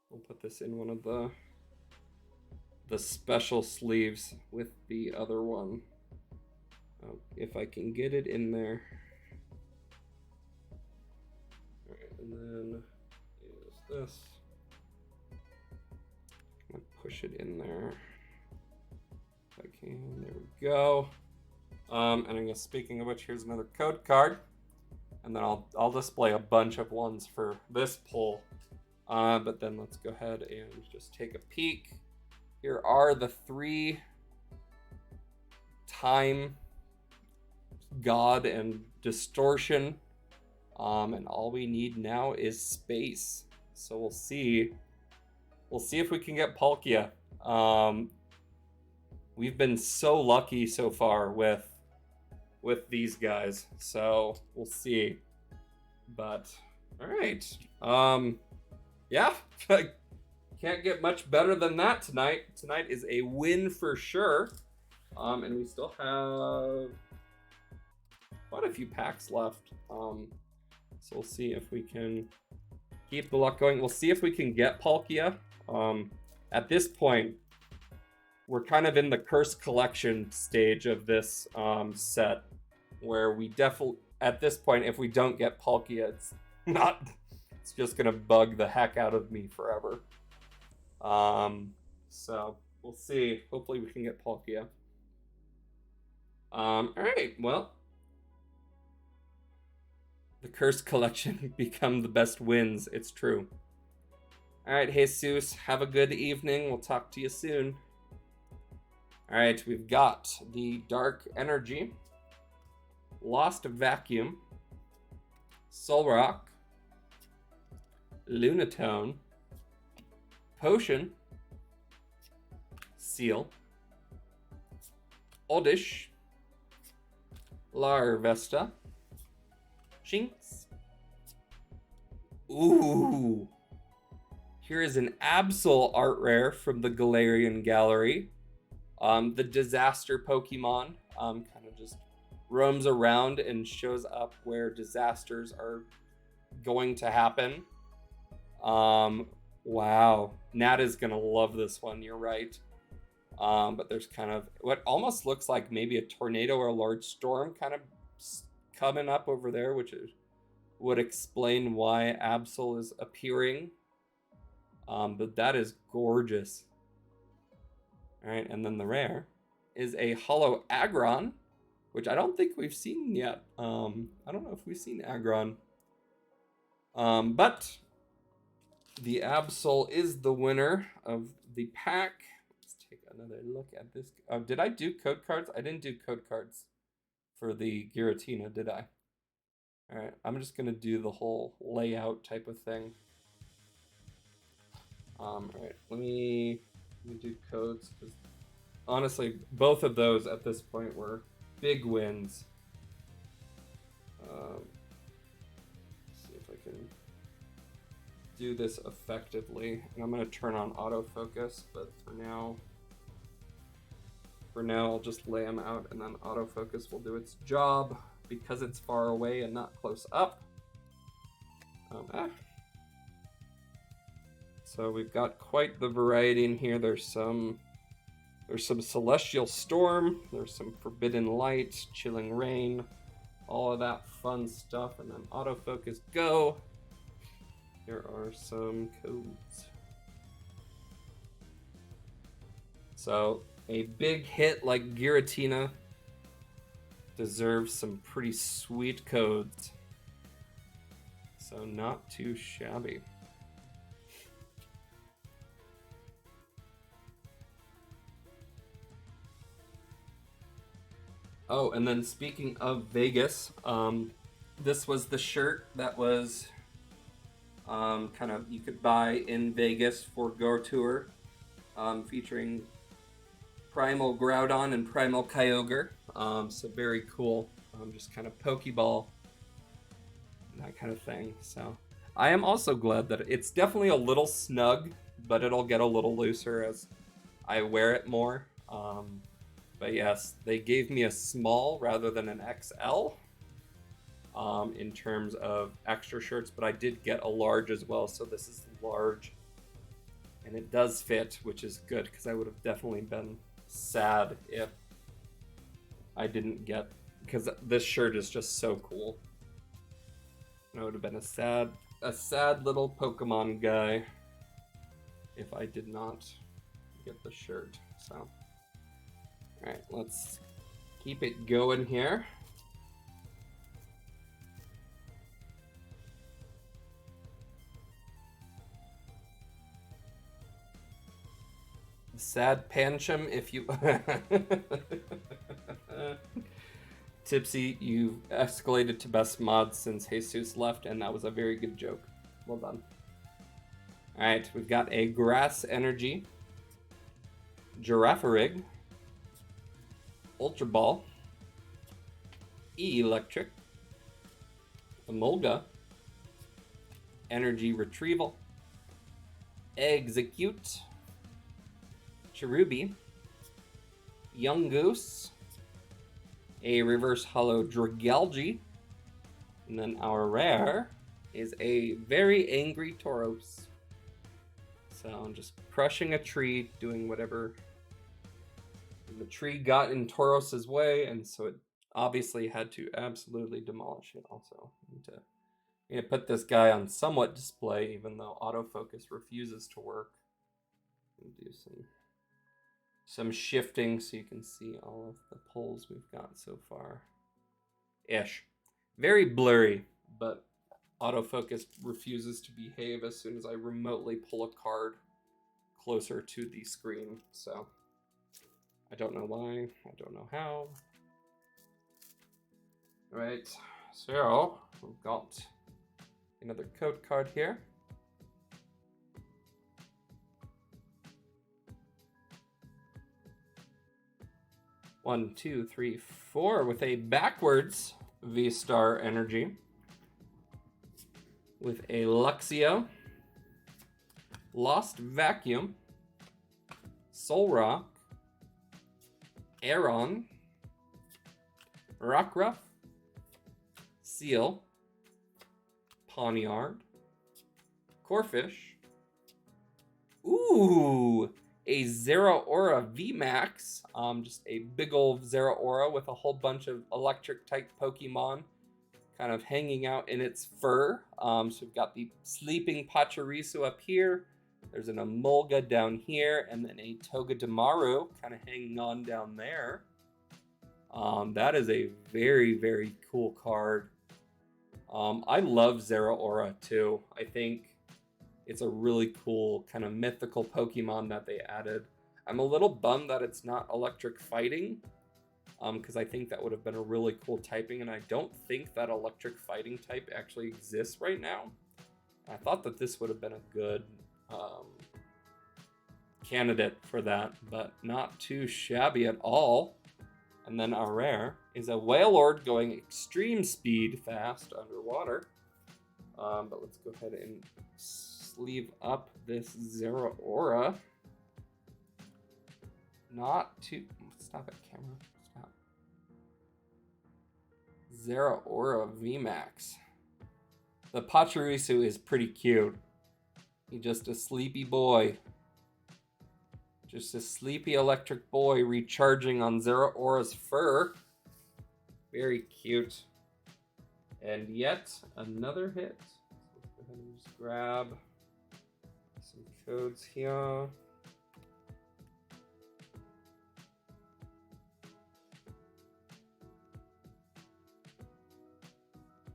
We'll put this in one of the special sleeves with the other one. If I can get it in there. All right, and then use this. I'm gonna push it in there. If I can, there we go. And I guess speaking of which, here's another code card. And then I'll display a bunch of ones for this pull. But then let's go ahead and just take a peek. Here are the 3 Time, God, and Distortion. And all we need now is space. So we'll see. We'll see if we can get Palkia. We've been so lucky so far with these guys, so we'll see. But all right, yeah, can't get much better than that tonight. Tonight is a win for sure. And we still have quite a few packs left. So we'll see if we can keep the luck going. We'll see if we can get Palkia. At this point, we're kind of in the Curse Collection stage of this set, where we definitely, at this point, if we don't get Palkia, it's just gonna bug the heck out of me forever. So we'll see. Hopefully we can get Palkia. All right, well, the Curse Collection become the best wins. It's true. All right, Jesus, have a good evening. We'll talk to you soon. All right, we've got the Dark Energy, Lost Vacuum, Solrock, Lunatone, Potion, Seal, Oddish, Larvesta, Shinx. Ooh. Here is an Absol art rare from the Galarian Gallery. The disaster Pokemon kind of just roams around and shows up where disasters are going to happen. Wow. Nat is gonna love this one, you're right. But there's kind of what almost looks like maybe a tornado or a large storm kind of coming up over there, which would explain why Absol is appearing. But that is gorgeous. All right, and then the rare is a Holo Aggron, which I don't think we've seen yet. I don't know if we've seen Aggron. But the Absol is the winner of the pack. Let's take another look at this. Did I do code cards? I didn't do code cards for the Giratina, did I? All right, I'm just gonna do the whole layout type of thing. All right, let me do codes, because honestly, both of those at this point were big wins. See if I can do this effectively, and I'm going to turn on autofocus, but for now I'll just lay them out, and then autofocus will do its job because it's far away and not close up. So we've got quite the variety in here. There's some Celestial Storm, there's some Forbidden Light, Chilling Rain, all of that fun stuff, and then autofocus go. Here are some codes. So a big hit like Giratina deserves some pretty sweet codes. So not too shabby. Oh, and then speaking of Vegas, this was the shirt that was kind of you could buy in Vegas for Go Tour, featuring Primal Groudon and Primal Kyogre. So very cool, just kind of Pokeball, that kind of thing. So I am also glad that it's definitely a little snug, but it'll get a little looser as I wear it more. But yes, they gave me a small rather than an XL in terms of extra shirts, but I did get a large as well, so this is large. And it does fit, which is good, because I would have definitely been sad if I didn't get, because this shirt is just so cool. I would have been a sad little Pokemon guy if I did not get the shirt, so. Alright, let's keep it going here. Sad Pancham, if you... Tipsy, you've escalated to best mod since Jesus left, and that was a very good joke. Well done. Alright, we've got a Grass Energy, Girafarig, Ultra Ball, Electric, Emolga, Energy Retrieval, Execute, Cherubi, Young Goose, a Reverse Hollow Dragalge, and then our rare is a Very Angry Tauros. So I'm just crushing a tree, doing whatever the tree got in Tauros's way, and so it obviously had to absolutely demolish it. Also, need to put this guy on somewhat display, even though autofocus refuses to work. And do some shifting so you can see all of the pulls we've got so far. Ish. Very blurry, but autofocus refuses to behave as soon as I remotely pull a card closer to the screen, so I don't know why, I don't know how. Alright, so we've got another code card here. One, two, three, four with a backwards V-Star Energy. with a Luxio, Lost Vacuum, Solrock, Aeron, Rockruff, Seal, Pawniard, Corphish. Ooh, a Zeraora VMAX. Just a big old Zeraora with a whole bunch of electric type Pokemon kind of hanging out in its fur. So we've got the sleeping Pachirisu up here. There's an Emolga down here, and then a Togedemaru kind of hanging on down there. That is a very, very cool card. I love Zeraora too. I think it's a really cool kind of mythical Pokemon that they added. I'm a little bummed that it's not electric fighting, because I think that would have been a really cool typing, and I don't think that electric fighting type actually exists right now. I thought that this would have been a good candidate for that, but not too shabby at all. And then our rare is a Wailord going extreme speed fast underwater. But let's go ahead and sleeve up this Zeraora. Not too... Stop it, camera. Stop. Zeraora VMAX. The Pachirisu is pretty cute. He's just a sleepy boy. Just a sleepy electric boy recharging on Zeraora's fur. Very cute. And yet another hit. So let's go ahead and just grab some codes here.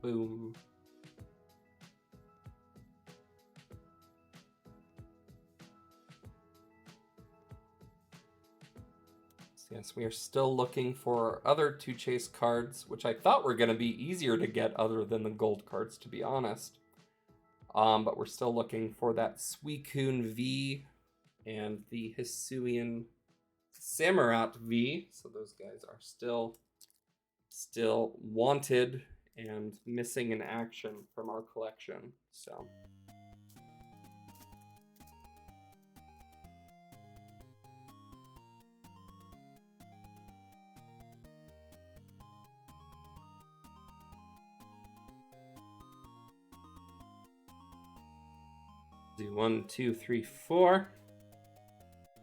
Boom. Yes, we are still looking for other two chase cards, which I thought were going to be easier to get other than the gold cards, to be honest. But we're still looking for that Suicune V and the Hisuian Samurott V. So those guys are still wanted and missing in action from our collection. So... do 1, 2, 3, 4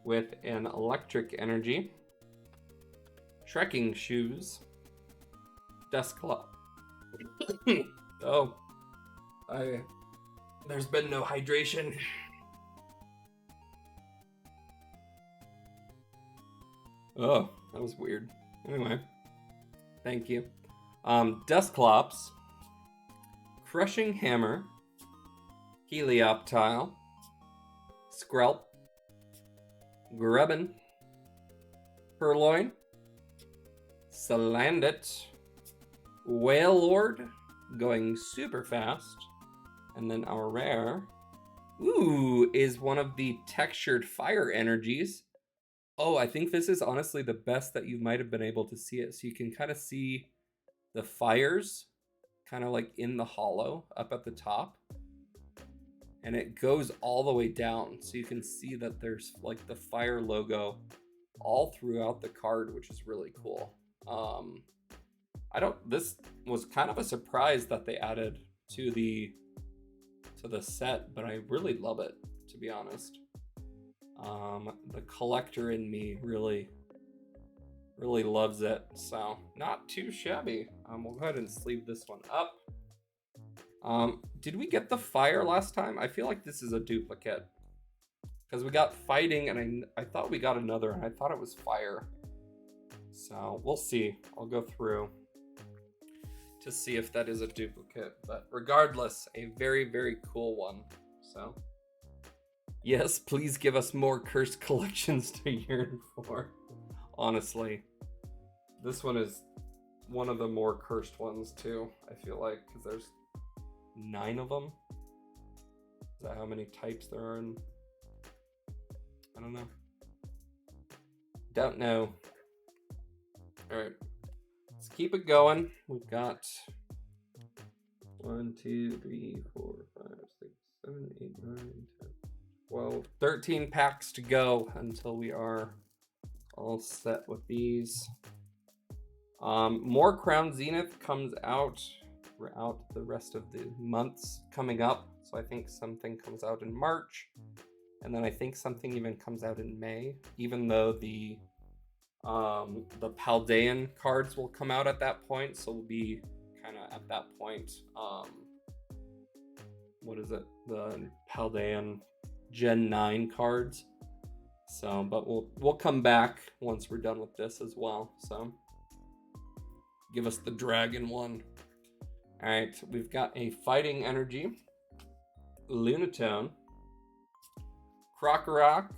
with an electric energy, trekking shoes, Dusclaw. Oh, there's been no hydration. Oh, that was weird. Anyway, thank you. Dusclops, Crushing Hammer, Helioptile, Skrelp, Grubbin, Purloin, Salandit, Wailord, going super fast, and then our rare, is one of the textured fire energies. Oh, I think this is honestly the best that you might have been able to see it. So you can kind of see the fires kind of like in the hollow up at the top. And it goes all the way down, so you can see that there's like the fire logo all throughout the card, which is really cool. This was kind of a surprise that they added to the set, but I really love it, to be honest. The collector in me really loves it, so not too shabby. We'll go ahead and sleeve this one up. Did we get the fire last time? I feel like this is a duplicate, because we got fighting, and I thought we got another, and I thought it was fire. So we'll see. I'll go through to see if that is a duplicate, but regardless, a very, very cool one. So yes, please give us more cursed collections to yearn for. Honestly, this one is one of the more cursed ones too, I feel like, because there's 9 of them. Is that how many types there are in? I don't know. Don't know. All right, let's keep it going. We've got 1, 2, 3, 4, 5, 6, 7, 8, 9, 10, 12, 13 packs to go until we are all set with these. More Crown Zenith comes out throughout the rest of the months coming up. So I think something comes out in March, and then I think something even comes out in May, even though the Paldean cards will come out at that point. So we'll be kind of at that point. What is it? The Paldean Gen 9 cards. So, but we'll come back once we're done with this as well. So give us the dragon one. All right, we've got a Fighting Energy, Lunatone, Krokorok,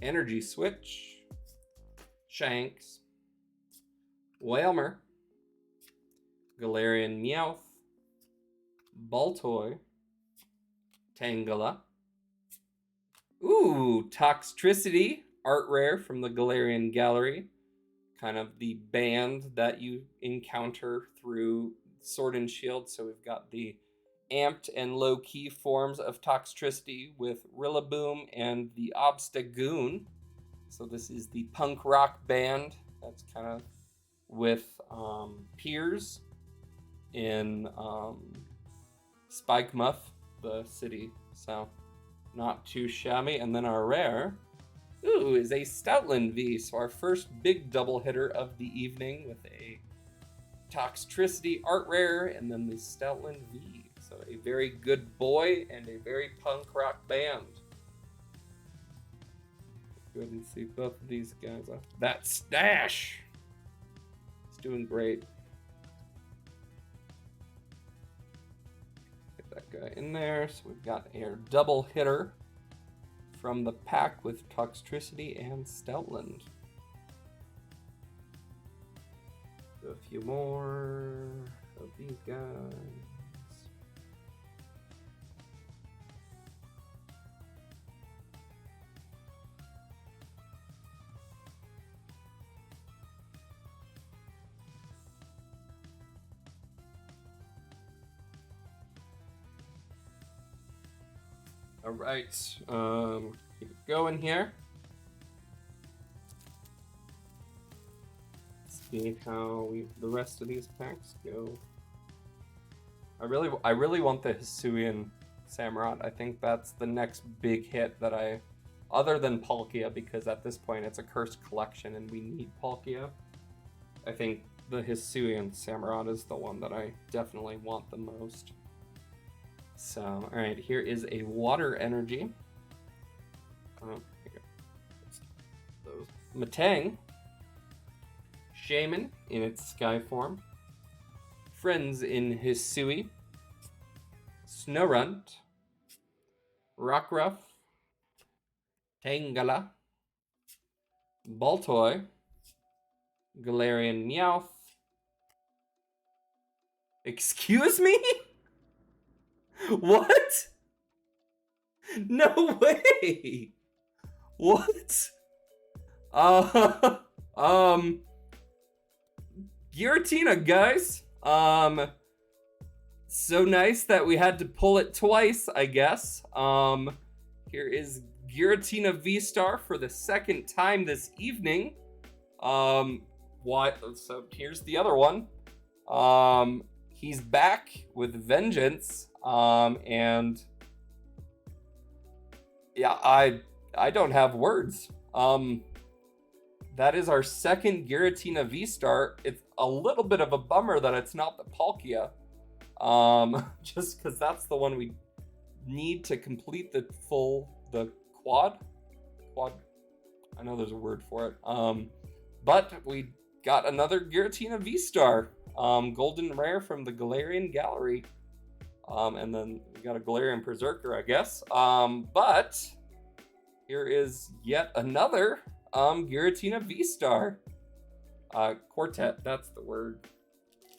Energy Switch, Shanks, Whalmer, Galarian Meowth, Baltoy, Tangela. Ooh, Toxtricity, art rare from the Galarian Gallery. Kind of the band that you encounter through Sword and Shield. So we've got the amped and low-key forms of Toxtricity with Rillaboom and the Obstagoon. So this is the punk rock band that's kind of with Piers in Spikemuth, the city. So not too shabby. And then our rare, ooh, is a Stoutland V. So our first big double hitter of the evening with a Toxtricity art rare and then the Stoutland V. So a very good boy and a very punk rock band. Go ahead and see both of these guys. That stash is doing great. Get that guy in there. So we've got a double hitter from the pack with Toxtricity and Stoutland. A few more of these guys. All right, keep it going here. See how the rest of these packs go. I really want the Hisuian Samurott. I think that's the next big hit that other than Palkia, because at this point it's a cursed collection and we need Palkia. I think the Hisuian Samurott is the one that I definitely want the most. So, all right, here is a Water Energy. Matang, Shaman in its Sky form, Friends in Hisui, Snorunt, Rockruff, Tangela, Baltoy, Galarian Meowth. Excuse me? What? No way! What? Giratina, guys. So nice that we had to pull it twice, I guess. Here is Giratina V-Star for the second time this evening. So here's the other one. He's back with vengeance. And yeah, I don't have words. That is our second Giratina V-Star. It's a little bit of a bummer that it's not the Palkia. Just because that's the one we need to complete the quad. I know there's a word for it. But we got another Giratina V-Star. Golden Rare from the Galarian Gallery. And then we got a Galarian Berserker, I guess. But here is yet another Giratina V-Star. Quartet, that's the word.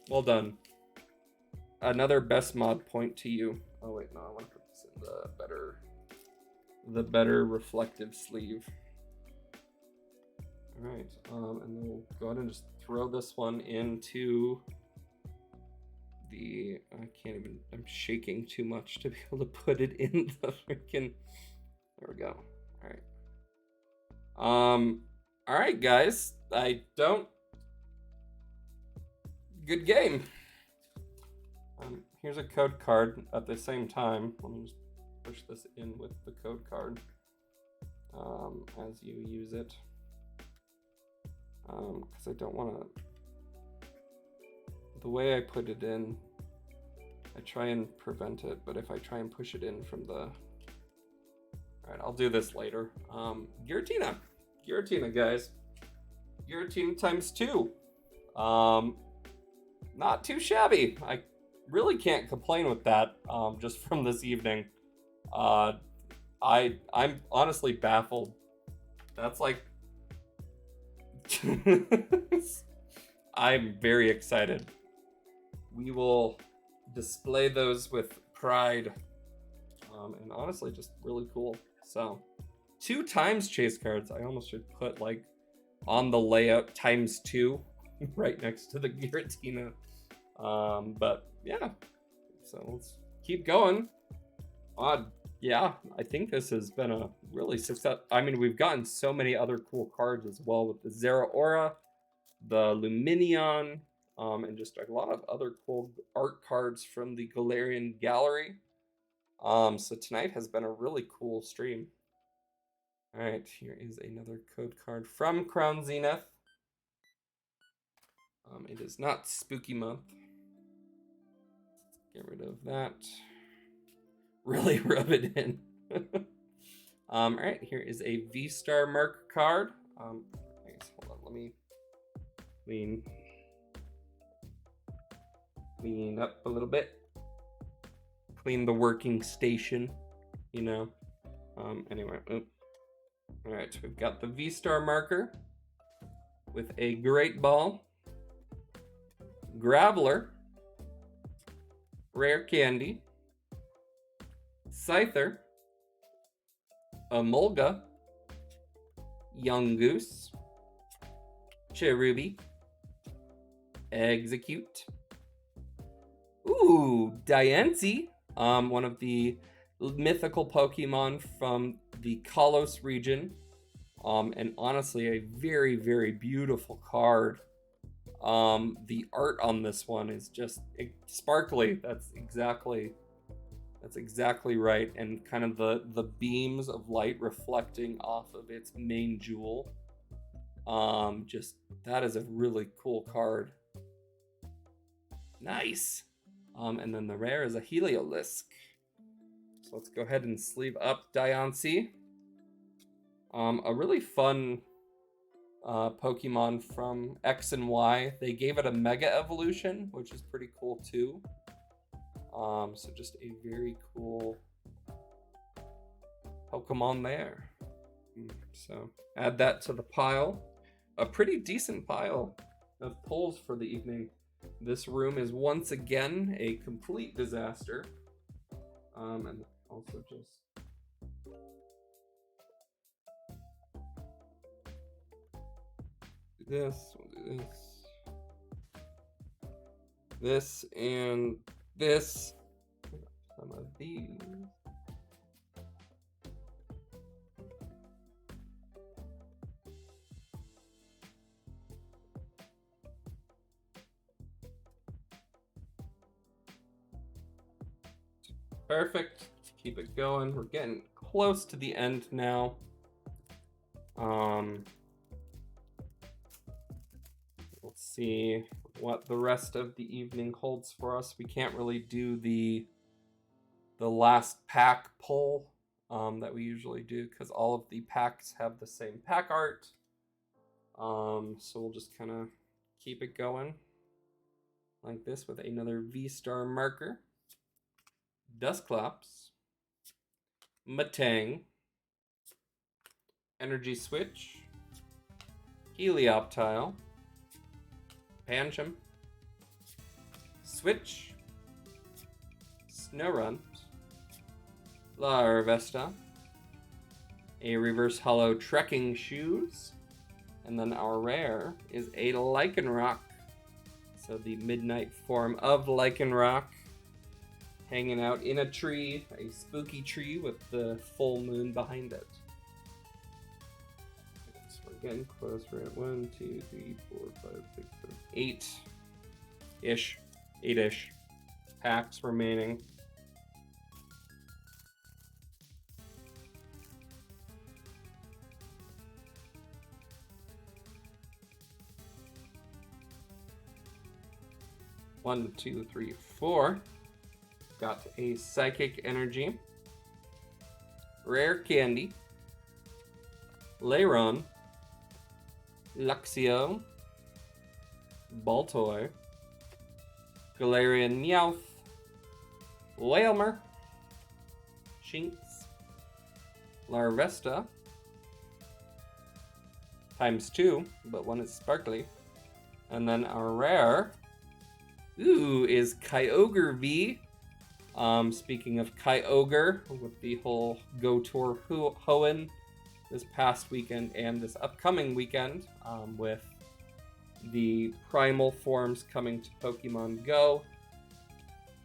Well done. Another best mod point to you. Oh wait, no, I want to put this in the better reflective sleeve. All right, and then we'll go ahead and just throw this one into I can't even, I'm shaking too much to be able to put it in the freaking, there we go. All right, guys, good game. Here's a code card at the same time. Let me just push this in with the code card as you use it. Because I don't want to, the way I put it in, I try and prevent it, but if I try and push it in from the, all right, I'll do this later. Giratina, guys. Giratina times 2. Not too shabby. I really can't complain with that, just from this evening. I'm honestly baffled. That's like, I'm very excited. We will display those with pride, and honestly, just really cool. So, 2 times chase cards. I almost should put like on the layout ×2 right next to the Giratina. But yeah, so let's keep going. Yeah, I think this has been a really success. I mean, we've gotten so many other cool cards as well with the Zeraora, the Luminion, and just a lot of other cool art cards from the Galarian Gallery. So tonight has been a really cool stream. All right, here is another code card from Crown Zenith. It is not Spooky Month. Get rid of that. Really rub it in. All right, here is a V-Star marker card. I guess, hold on, let me clean up a little bit. Clean the working station, you know. Anyway, all right, we've got the V-Star marker with a Great Ball, Graveler, Rare Candy, Scyther, Emolga, Young Goose, Cherubi, Execute, Diancie, one of the mythical Pokemon from the Kalos region, and honestly a very, very beautiful card. The art on this one is just sparkly. That's exactly right, and kind of the beams of light reflecting off of its main jewel. Just that is a really cool card. Nice. And then the rare is a Heliolisk. So let's go ahead and sleeve up Diancie. A really fun Pokemon from X and Y. They gave it a Mega Evolution, which is pretty cool too. So just a very cool Pokemon there. So add that to the pile. A pretty decent pile of pulls for the evening. This room is once again a complete disaster. And also just do this, we'll do this and this, some of these. Perfect. Keep it going. We're getting close to the end now. Let's see what the rest of the evening holds for us. We can't really do the last pack pull that we usually do because all of the packs have the same pack art. So we'll just kind of keep it going like this with another V-Star marker. Dusclops, Matang, Energy Switch, Helioptile, Pancham, Switch, Snorunt, Larvesta, a Reverse Hollow Trekking Shoes, and then our rare is a Lycanroc So the midnight form of Lycanroc, hanging out in a tree, a spooky tree with the full moon behind it. So we're getting close. We're at 1, 2, 3, 4, 5, 6, 7, 8-ish. 8-ish packs remaining. One, two, three, four. Got a Psychic Energy, Rare Candy, Lairon, Luxio, Baltoy, Galarian Meowth, Wailmer, Shinx, Larvesta, ×2, but one is sparkly. And then our rare, is Kyogre V. Speaking of Kyogre, with the whole Go Tour Hoenn this past weekend and this upcoming weekend, with the primal forms coming to Pokemon Go.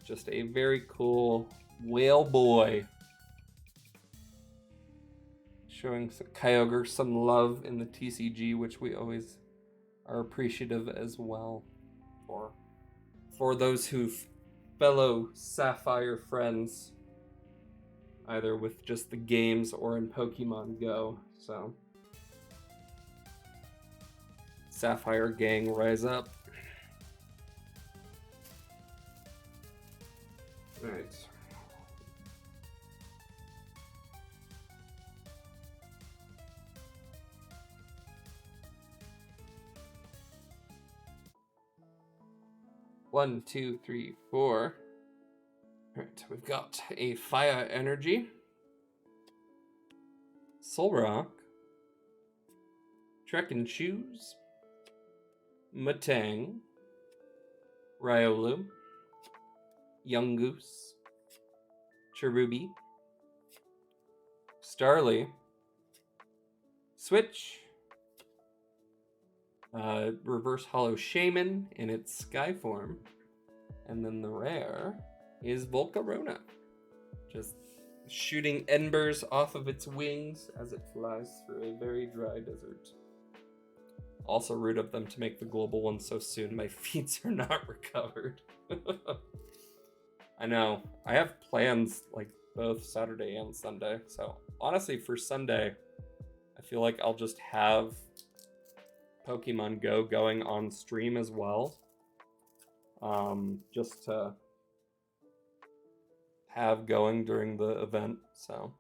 Just a very cool whale boy. Showing Kyogre some love in the TCG, which we always are appreciative as well for those who've fellow Sapphire friends, either with just the games or in Pokemon Go. So, Sapphire gang, rise up. All right. One, two, three, four. Alright, we've got a Fire Energy, Solrock, Trek and Shoes, Matang, Riolu, Yungoos, Cherubi, Starly, Switch, Reverse Hollow Shaman in its Sky form, and then the rare is Volcarona, just shooting embers off of its wings as it flies through a very dry desert. Also rude of them to make the global one so soon. My feet are not recovered. I know. I have plans like both Saturday and Sunday. So honestly, for Sunday, I feel like I'll just have Pokemon Go going on stream as well. Just to have going during the event. So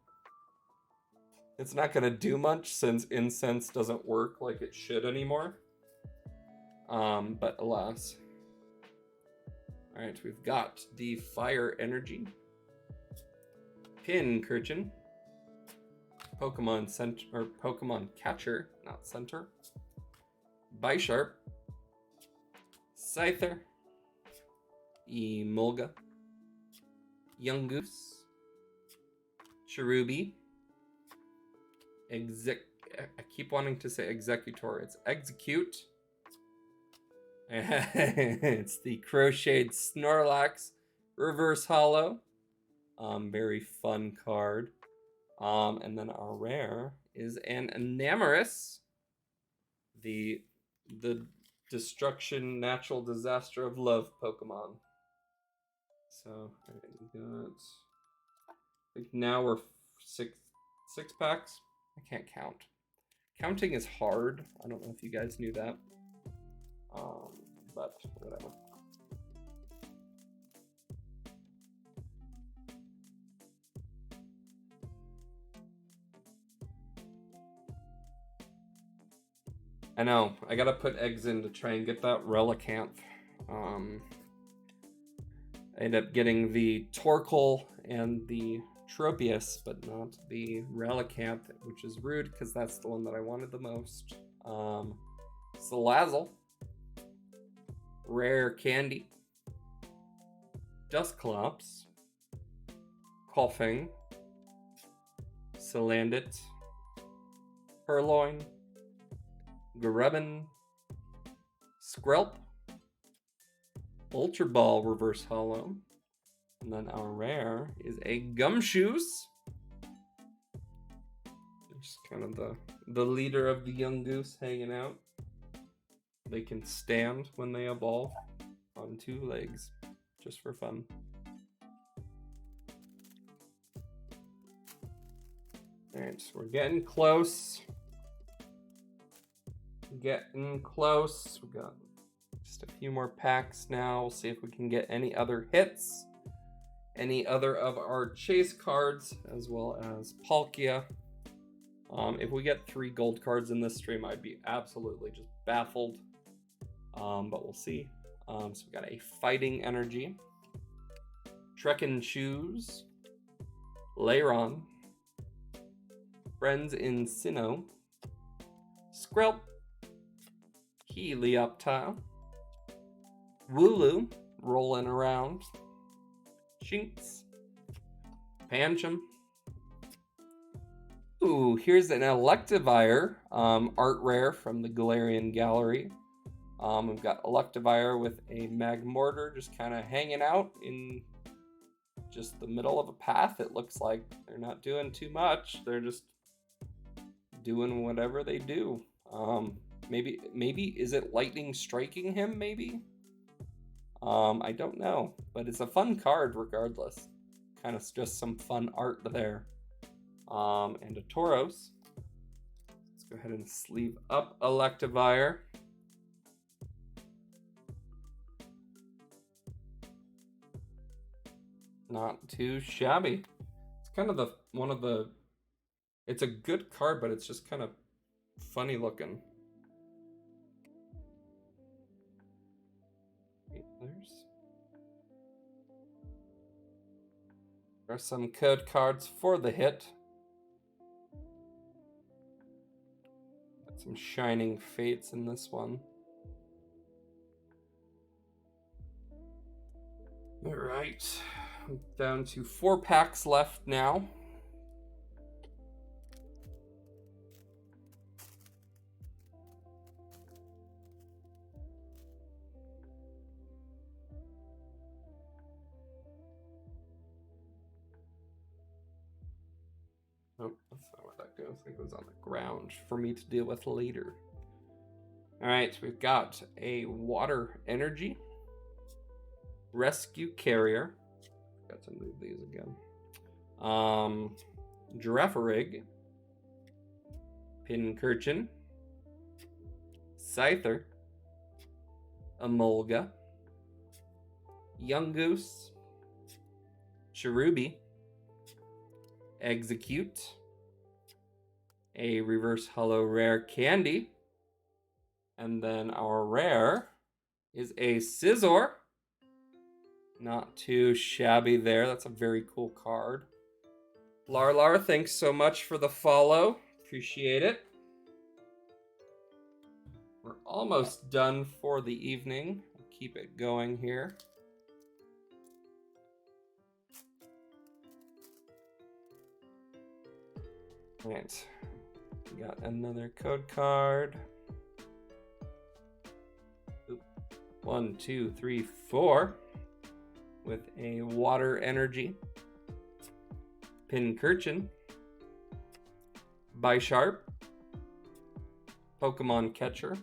it's not going to do much since Incense doesn't work like it should anymore. But alas. Alright, we've got the Fire Energy, Pincurchin, Pokemon Center, or Pokemon Catcher, not Center, Bisharp, Scyther, Emolga, Yungoos, Cherubi, I keep wanting to say Executor. It's Execute. It's the Crocheted Snorlax Reverse Hollow. Very fun card. And then our rare is an Enamorus, the destruction, natural disaster of love Pokemon. So we got, I think now we're six packs. I can't count. Counting is hard. I don't know if you guys knew that. But whatever. I know. I gotta put eggs in to try and get that Relicanth. I ended up getting the Torkoal and the Tropius, but not the Relicanth, which is rude because that's the one that I wanted the most. Salazzle, Rare Candy, Dusclops, Koffing, Salandit, Purloin, Grubbin, Skrelp, Ultra Ball reverse holo. And then our rare is a Gumshoes. Just kind of the leader of the Young Goose hanging out. They can stand when they evolve on 2 legs, just for fun. Alright, so we're getting close. Getting close. We got just a few more packs now. We'll see if we can get any other hits. Any other of our chase cards, as well as Palkia. If we get 3 gold cards in this stream, I'd be absolutely just baffled. But we'll see. So we got a Fighting Energy, Trekkin' Shoes, Lairon, Friends in Sinnoh, Skrelp, Helioptile, Wooloo, rolling around, Shinx, Pancham. Ooh, here's an Electivire art rare from the Galarian Gallery. We've got Electivire with a Magmortar just kind of hanging out in just the middle of a path. It looks like they're not doing too much. They're just doing whatever they do. Maybe is it lightning striking him? Maybe. I don't know, but it's a fun card regardless. Kind of just some fun art there. And a Tauros. Let's go ahead and sleeve up Electivire. Not too shabby. It's kind of it's a good card, but it's just kind of funny looking. There are some code cards for the hit. Got some Shining Fates in this one. All right. Down to 4 packs left now. Oh, that's not what that goes. I think it was on the ground for me to deal with later. All right, we've got a Water Energy, Rescue Carrier. Got to move these again. Girafarig, Pincurchin, Scyther, Emolga, Young Goose, Cherubi, Execute, a reverse holo rare Candy, and then our rare is a Scizor. Not too shabby there. That's a very cool card. Larlar, thanks so much for the follow. Appreciate it. We're almost done for the evening. We'll keep it going here. All right. We got another code card. 1, 2, 3, 4. With a Water Energy, Pincurchin, Bisharp, Pokemon Catcher,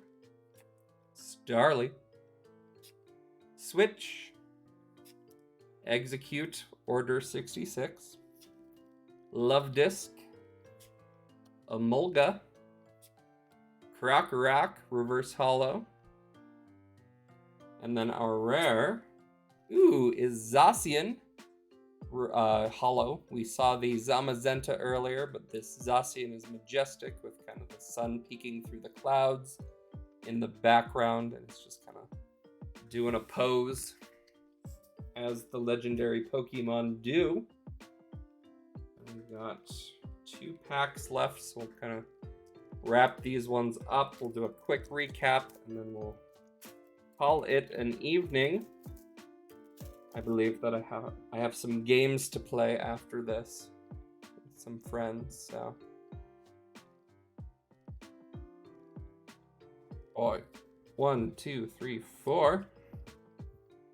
Starly, Switch, Execute Order 66, Love Disc, Emolga, Krokorok Reverse Holo, and then our rare is Zacian holo. We saw the Zamazenta earlier, but this Zacian is majestic with kind of the sun peeking through the clouds in the background, and it's just kind of doing a pose as the legendary Pokemon do. And we've got 2 packs left, so we'll kind of wrap these ones up. We'll do a quick recap, and then we'll call it an evening. I believe that I have some games to play after this with some friends, so. Boy, 1, 2, 3, 4.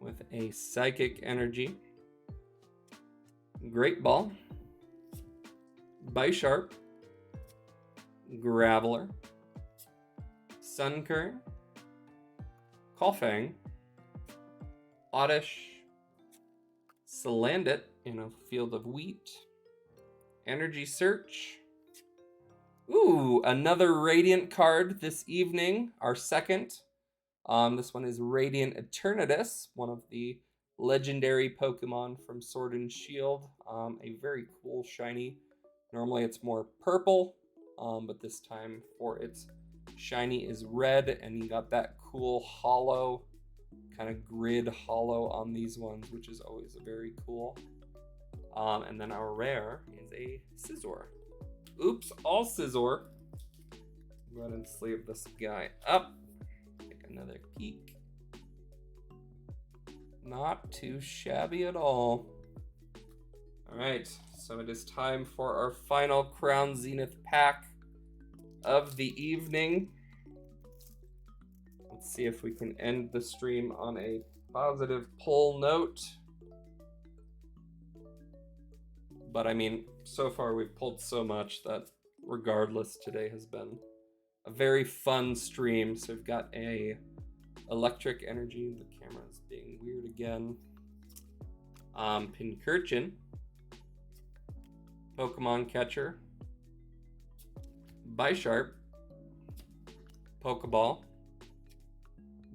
with a Psychic Energy, Great Ball, Bisharp, Graveler, Sunkern, Koffing, Oddish, Salandit in a Field of Wheat, Energy Search. Ooh, another Radiant card this evening, our second. This one is Radiant Eternatus, one of the legendary Pokemon from Sword and Shield. A very cool shiny. Normally it's more purple, but this time for its shiny is red, and you got that cool hollow, kind of grid hollow on these ones, which is always very cool. And then our rare is a Scizor. Oops, all Scizor. Go ahead and sleeve this guy up. Take another peek. Not too shabby at all. All right, so it is time for our final Crown Zenith pack of the evening. Let's see if we can end the stream on a positive pull note. But I mean, so far we've pulled so much that regardless, today has been a very fun stream. So we've got a Electric Energy. The camera's being weird again. Pincurchin, Pokemon Catcher, Bisharp, Pokeball,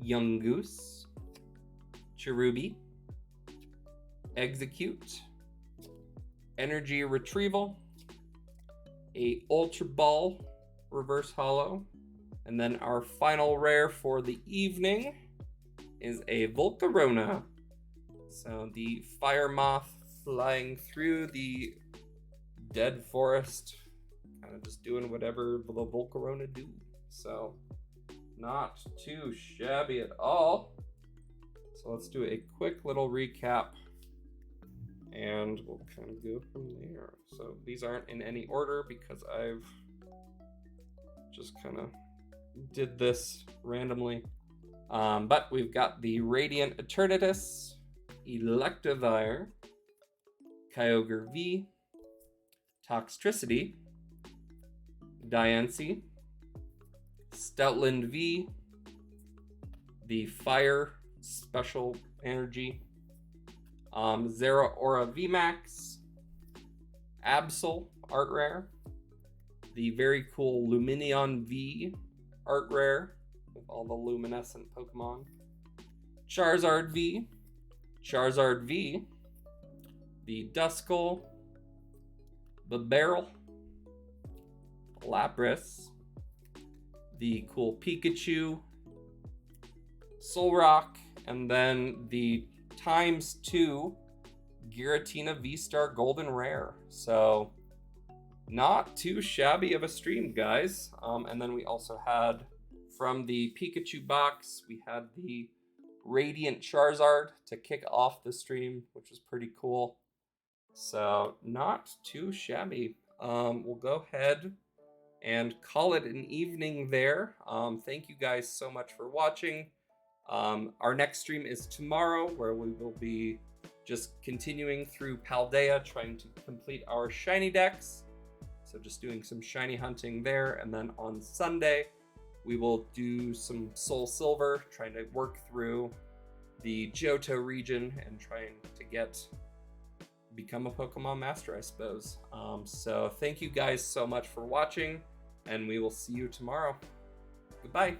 Yungoos, Cherubi, Execute, Energy Retrieval, a Ultra Ball Reverse Hollow, and then our final rare for the evening is a Volcarona. So the fire moth flying through the dead forest, kind of just doing whatever the Volcarona do. So not too shabby at all. So let's do a quick little recap and we'll kind of go from there. So these aren't in any order because I've just kind of did this randomly. But we've got the Radiant Eternatus, Electivire, Kyogre V, Toxtricity, Diancie, Stoutland V, the Fire Special Energy, Zeraora VMAX, Absol Art Rare, the very cool Lumineon V Art Rare with all the luminescent Pokemon, Charizard V, the Duskull, the Barrel, Lapras, the cool Pikachu, Solrock, and then the ×2 Giratina V-Star Golden Rare. So not too shabby of a stream, guys. And then we also had from the Pikachu box, we had the Radiant Charizard to kick off the stream, which was pretty cool. So not too shabby. We'll go ahead and call it an evening there. Thank you guys so much for watching. Our next stream is tomorrow, where we will be just continuing through Paldea, trying to complete our shiny decks. So just doing some shiny hunting there. And then on Sunday, we will do some Soul Silver, trying to work through the Johto region and trying to become a Pokemon Master, I suppose. So thank you guys so much for watching, and we will see you tomorrow. Goodbye.